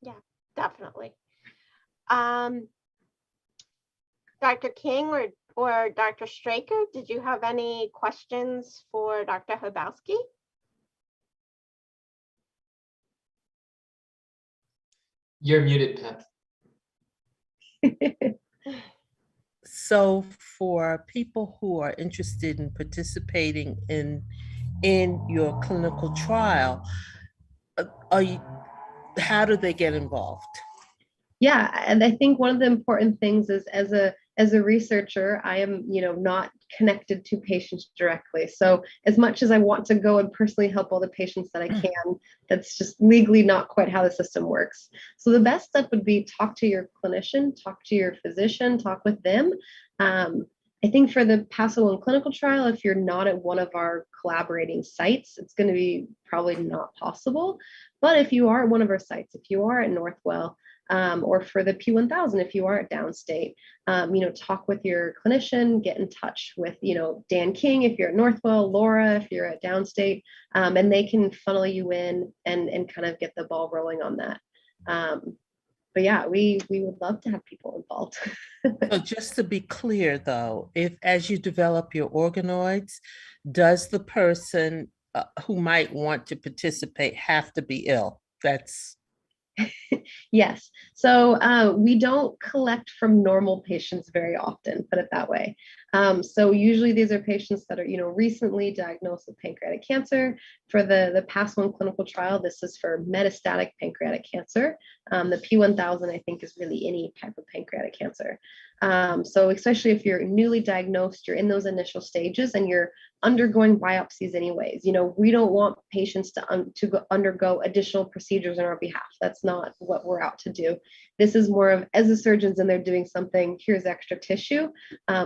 Yeah, definitely. Dr. King or Dr. Straker, did you have any questions for Dr. Hubowski? You're muted, Pep. So for people who are interested in participating in your clinical trial, how do they get involved? Yeah, and I think one of the important things is as a researcher, I am, not connected to patients directly. So as much as I want to go and personally help all the patients that I can, that's just legally not quite how the system works. So the best step would be talk to your clinician, talk to your physician, talk with them. I think for the PASO-1 clinical trial, if you're not at one of our collaborating sites, it's going to be probably not possible. But if you are at one of our sites, if you are at Northwell, or for the P1000, if you are at Downstate, talk with your clinician, get in touch with, Dan King, if you're at Northwell, Laura, if you're at Downstate, and they can funnel you in and kind of get the ball rolling on that. But yeah, we would love to have people involved. So just to be clear though, if as you develop your organoids, does the person who might want to participate have to be ill? That's Yes. So we don't collect from normal patients very often, put it that way. So usually these are patients that are, recently diagnosed with pancreatic cancer. For the PAS-1 clinical trial, this is for metastatic pancreatic cancer. The P1000, I think, is really any type of pancreatic cancer. So especially if you're newly diagnosed, you're in those initial stages and you're undergoing biopsies anyways. We don't want patients to undergo additional procedures on our behalf. That's not what we're out to do. This is more of, as the surgeons and they're doing something, here's extra tissue.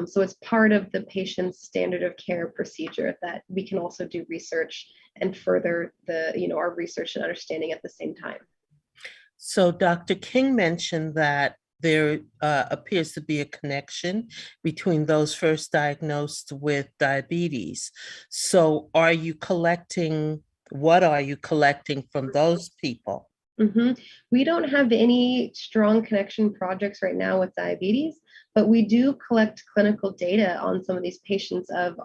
So it's part of the patient's standard of care procedure that we can also do research and further our research and understanding at the same time. So Dr. King mentioned that there appears to be a connection between those first diagnosed with diabetes. So what are you collecting from those people? Mm-hmm. We don't have any strong connection projects right now with diabetes, but we do collect clinical data on some of these patients of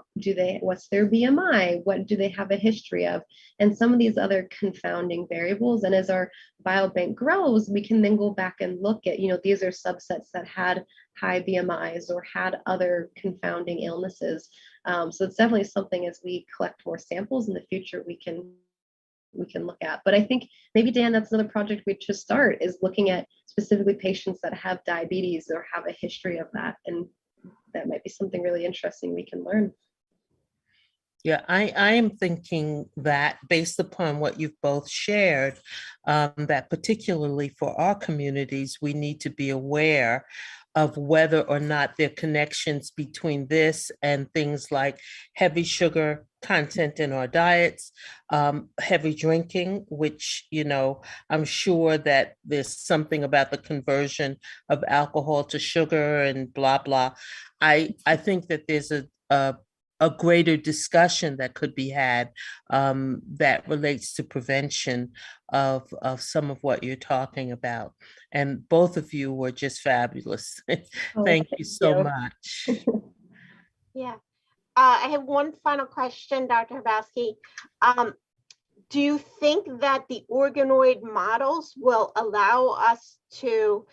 what's their BMI, what do they have a history of, and some of these other confounding variables. And as our biobank grows, we can then go back and look at, these are subsets that had high BMIs or had other confounding illnesses. So it's definitely something as we collect more samples in the future, we can look at. But I think maybe, Dan, that's another project we should start, is looking at specifically patients that have diabetes or have a history of that. And that might be something really interesting we can learn. Yeah, I am thinking that based upon what you've both shared, that particularly for our communities, we need to be aware of whether or not there are connections between this and things like heavy sugar content in our diets, heavy drinking, which, I'm sure that there's something about the conversion of alcohol to sugar and blah, blah. I think that there's a greater discussion that could be had that relates to prevention of some of what you're talking about. And both of you were just fabulous. Thank you so much. Yeah. I have one final question, Dr. Hubowski. Do you think that the organoid models will allow us to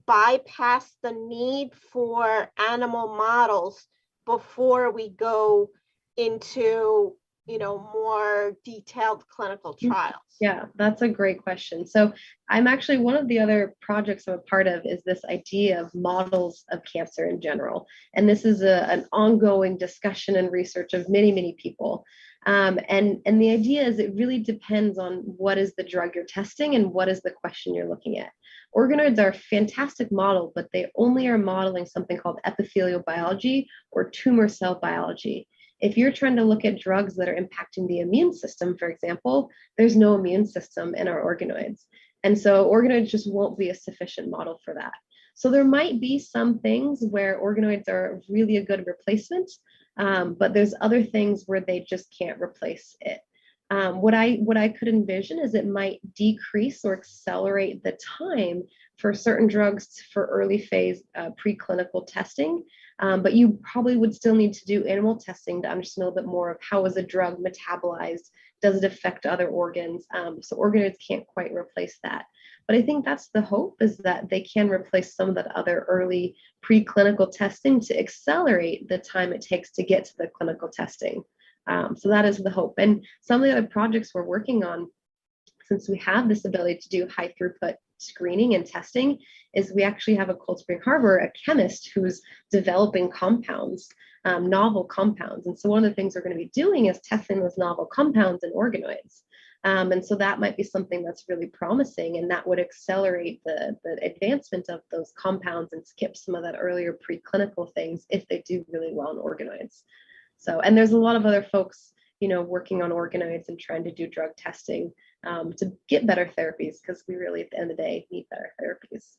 bypass the need for animal models before we go into more detailed clinical trials? Yeah, that's a great question. So I'm actually, one of the other projects I'm a part of is this idea of models of cancer in general. And this is an ongoing discussion and research of many, many people. And the idea is it really depends on what is the drug you're testing and what is the question you're looking at. Organoids are a fantastic model, but they only are modeling something called epithelial biology or tumor cell biology. If you're trying to look at drugs that are impacting the immune system, for example, there's no immune system in our organoids. And so organoids just won't be a sufficient model for that. So there might be some things where organoids are really a good replacement, but there's other things where they just can't replace it. What I could envision is it might decrease or accelerate the time for certain drugs for early phase preclinical testing, but you probably would still need to do animal testing to understand a little bit more of how is a drug metabolized, does it affect other organs? So organoids can't quite replace that. But I think that's the hope, is that they can replace some of that other early preclinical testing to accelerate the time it takes to get to the clinical testing. So that is the hope. And some of the other projects we're working on, since we have this ability to do high throughput screening and testing, is we actually have a Cold Spring Harbor, a chemist who's developing compounds, novel compounds. And so one of the things we're going to be doing is testing those novel compounds in organoids. And so that might be something that's really promising, and that would accelerate the advancement of those compounds and skip some of that earlier preclinical things if they do really well in organoids. So, and there's a lot of other folks, working on organoids and trying to do drug testing to get better therapies, because we really, at the end of the day, need better therapies.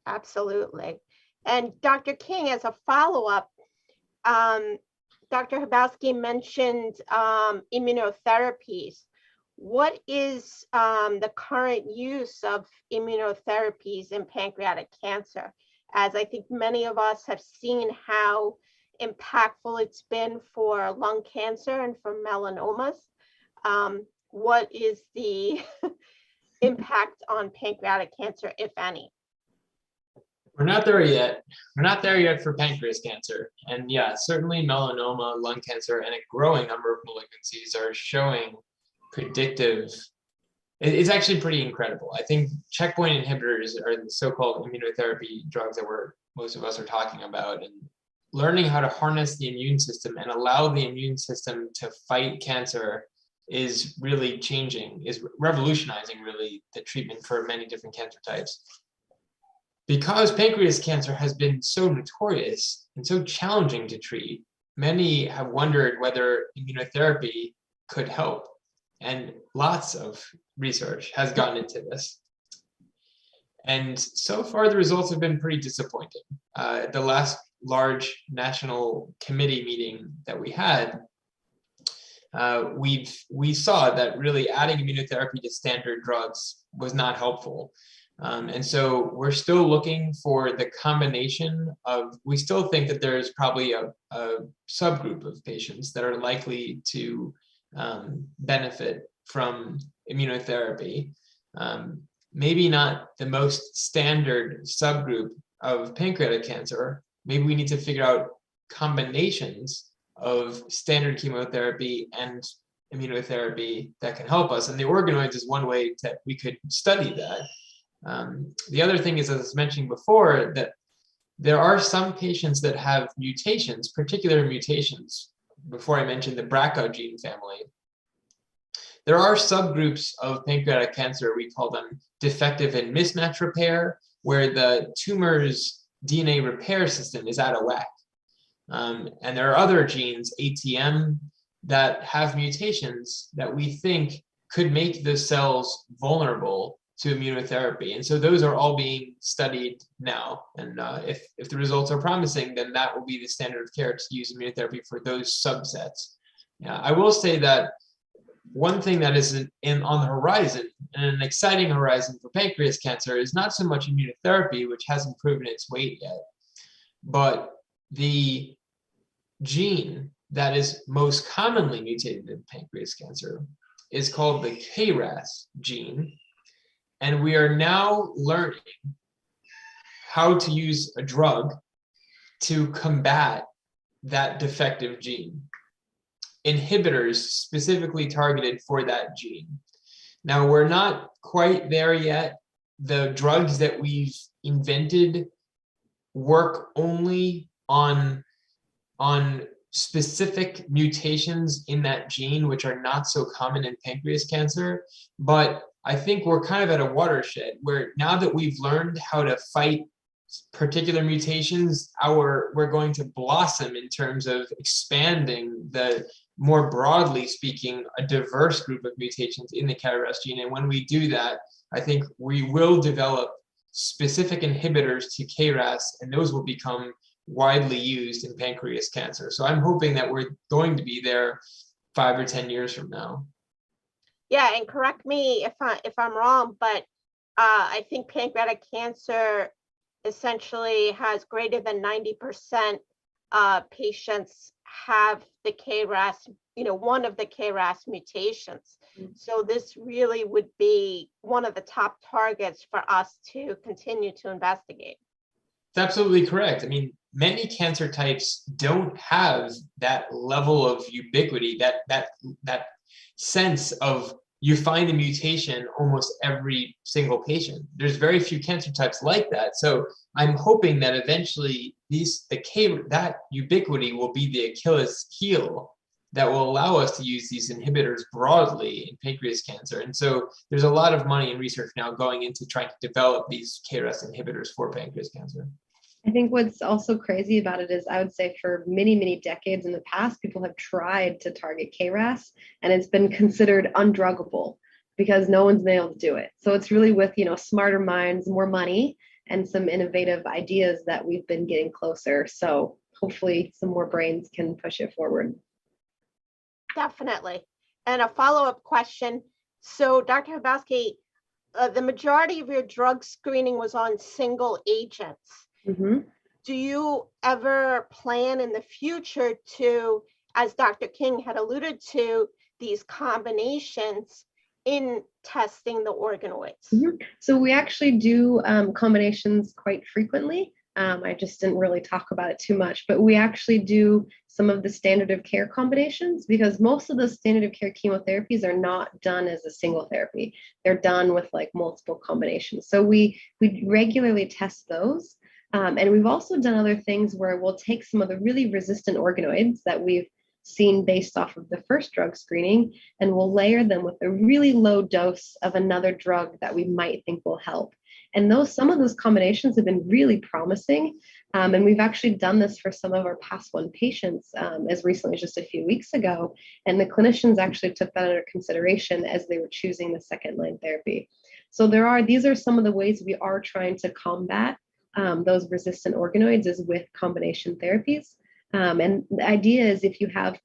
Absolutely. And Dr. King, as a follow-up, Dr. Hubowski mentioned immunotherapies. What is the current use of immunotherapies in pancreatic cancer? As I think many of us have seen how impactful it's been for lung cancer and for melanomas. What is the impact on pancreatic cancer, if any? We're not there yet. We're not there yet for pancreas cancer. And yeah, certainly melanoma, lung cancer, and a growing number of malignancies are showing predictive. It's actually pretty incredible. I think checkpoint inhibitors are the so-called immunotherapy drugs that most of us are talking about, and learning how to harness the immune system and allow the immune system to fight cancer is really changing, is revolutionizing really the treatment for many different cancer types. Because pancreas cancer has been so notorious and so challenging to treat, many have wondered whether immunotherapy could help. And lots of research has gotten into this. And so far, the results have been pretty disappointing. The last large national committee meeting that we had, we saw that really adding immunotherapy to standard drugs was not helpful. And so we're still looking for the combination of, we still think that there's probably a subgroup of patients that are likely to benefit from immunotherapy. Maybe not the most standard subgroup of pancreatic cancer. Maybe we need to figure out combinations of standard chemotherapy and immunotherapy that can help us. And the organoids is one way that we could study that. The other thing is, as I was mentioning before, that there are some patients that have mutations, particular mutations. Before I mentioned the Bracha gene family, there are subgroups of pancreatic cancer, we call them defective and mismatch repair, where the tumor's DNA repair system is out of whack. And there are other genes, ATM, that have mutations that we think could make the cells vulnerable to immunotherapy. And so those are all being studied now. And if the results are promising, then that will be the standard of care to use immunotherapy for those subsets. I will say that one thing that is on the horizon, and an exciting horizon for pancreas cancer, is not so much immunotherapy, which hasn't proven its weight yet, but the gene that is most commonly mutated in pancreas cancer is called the KRAS gene. And we are now learning how to use a drug to combat that defective gene. Inhibitors specifically targeted for that gene. Now, we're not quite there yet. The drugs that we've invented work only on specific mutations in that gene, which are not so common in pancreas cancer. But I think we're kind of at a watershed where, now that we've learned how to fight particular mutations, we're going to blossom in terms of expanding the more broadly speaking, a diverse group of mutations in the KRAS gene. And when we do that, I think we will develop specific inhibitors to KRAS, and those will become widely used in pancreas cancer. So I'm hoping that we're going to be there 5 or 10 years from now. Yeah, and correct me if I'm wrong, but I think pancreatic cancer essentially has greater than 90% patients have the KRAS, one of the KRAS mutations. So this really would be one of the top targets for us to continue to investigate. It's absolutely correct. I mean, many cancer types don't have that level of ubiquity, that sense of you find a mutation almost every single patient. There's very few cancer types like that. So I'm hoping that eventually that ubiquity will be the Achilles heel that will allow us to use these inhibitors broadly in pancreas cancer. And so there's a lot of money and research now going into trying to develop these KRAS inhibitors for pancreas cancer. I think what's also crazy about it is I would say for many, many decades in the past, people have tried to target KRAS and it's been considered undruggable because no one's been able to do it. So it's really with, smarter minds, more money, and some innovative ideas that we've been getting closer. So hopefully some more brains can push it forward. Definitely. And a follow-up question. So Dr. Hubowski, the majority of your drug screening was on single agents. Mm-hmm. Do you ever plan in the future to, as Dr. King had alluded to, these combinations in testing the organoids? Mm-hmm. So we actually do combinations quite frequently. I just didn't really talk about it too much, but we actually do some of the standard of care combinations because most of the standard of care chemotherapies are not done as a single therapy. They're done with like multiple combinations. So we regularly test those. And we've also done other things where we'll take some of the really resistant organoids that we've seen based off of the first drug screening, and we'll layer them with a really low dose of another drug that we might think will help. And some of those combinations have been really promising. And we've actually done this for some of our PAS1 patients as recently as just a few weeks ago. And the clinicians actually took that under consideration as they were choosing the second line therapy. So these are some of the ways we are trying to combat those resistant organoids is with combination therapies. And the idea is if you have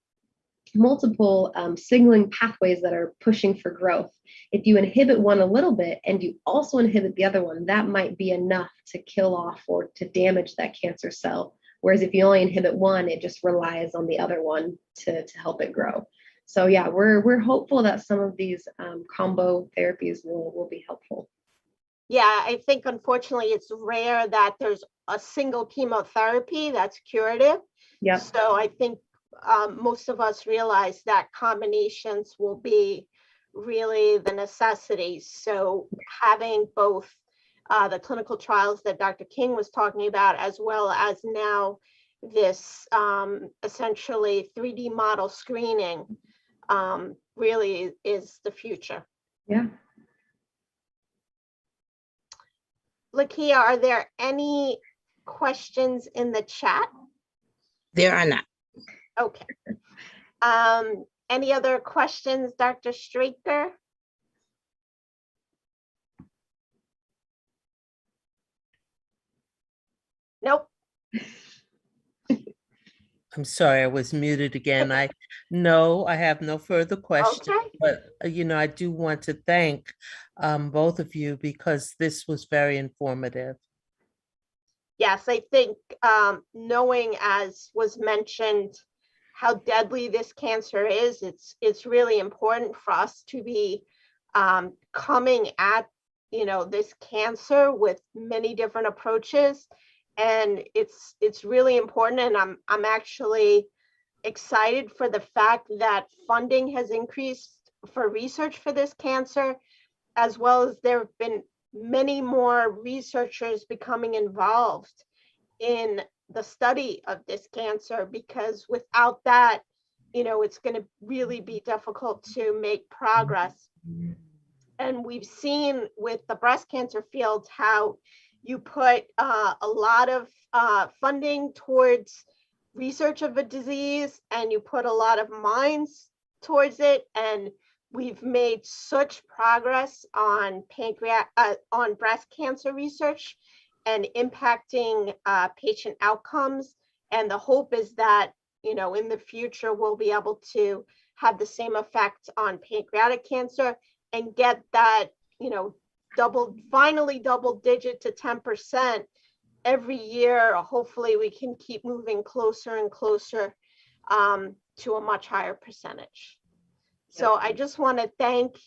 multiple signaling pathways that are pushing for growth, if you inhibit one a little bit and you also inhibit the other one, that might be enough to kill off or to damage that cancer cell. Whereas if you only inhibit one, it just relies on the other one to help it grow. So yeah, we're hopeful that some of these combo therapies will be helpful. Yeah, I think unfortunately it's rare that there's a single chemotherapy that's curative. Yeah. So I think most of us realize that combinations will be really the necessity. So having both the clinical trials that Dr. King was talking about, as well as now this essentially 3D model screening really is the future. Yeah. Lakia, are there any questions in the chat? There are not. Okay. Any other questions, Dr. Straker? Nope. I'm sorry, I was muted again. I have no further questions, Okay. but I do want to thank both of you because this was very informative. Yes, I think knowing, as was mentioned, how deadly this cancer is, it's really important for us to be coming at this cancer with many different approaches, and it's really important. And I'm actually excited for the fact that funding has increased for research for this cancer, as well as there have been many more researchers becoming involved in the study of this cancer, because without that, it's going to really be difficult to make progress. And we've seen with the breast cancer field how you put a lot of funding towards research of a disease and you put a lot of minds towards it. And we've made such progress on on breast cancer research and impacting patient outcomes. And the hope is that, you know, in the future, we'll be able to have the same effect on pancreatic cancer and get that, you know, finally double digit to 10% every year. Hopefully we can keep moving closer and closer to a much higher percentage. So I just want to thank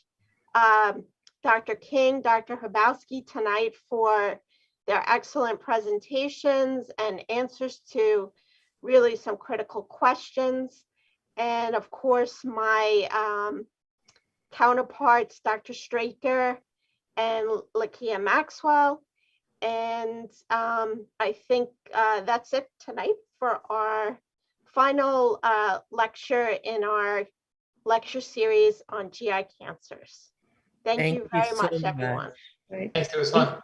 Dr. King, Dr. Hubowski tonight for their excellent presentations and answers to really some critical questions. And of course, my counterparts, Dr. Straker and Lakia Maxwell. And I think that's it tonight for our final lecture in our lecture series on GI cancers. Thank you very so much, much. everyone. Right. Thanks, it was fun.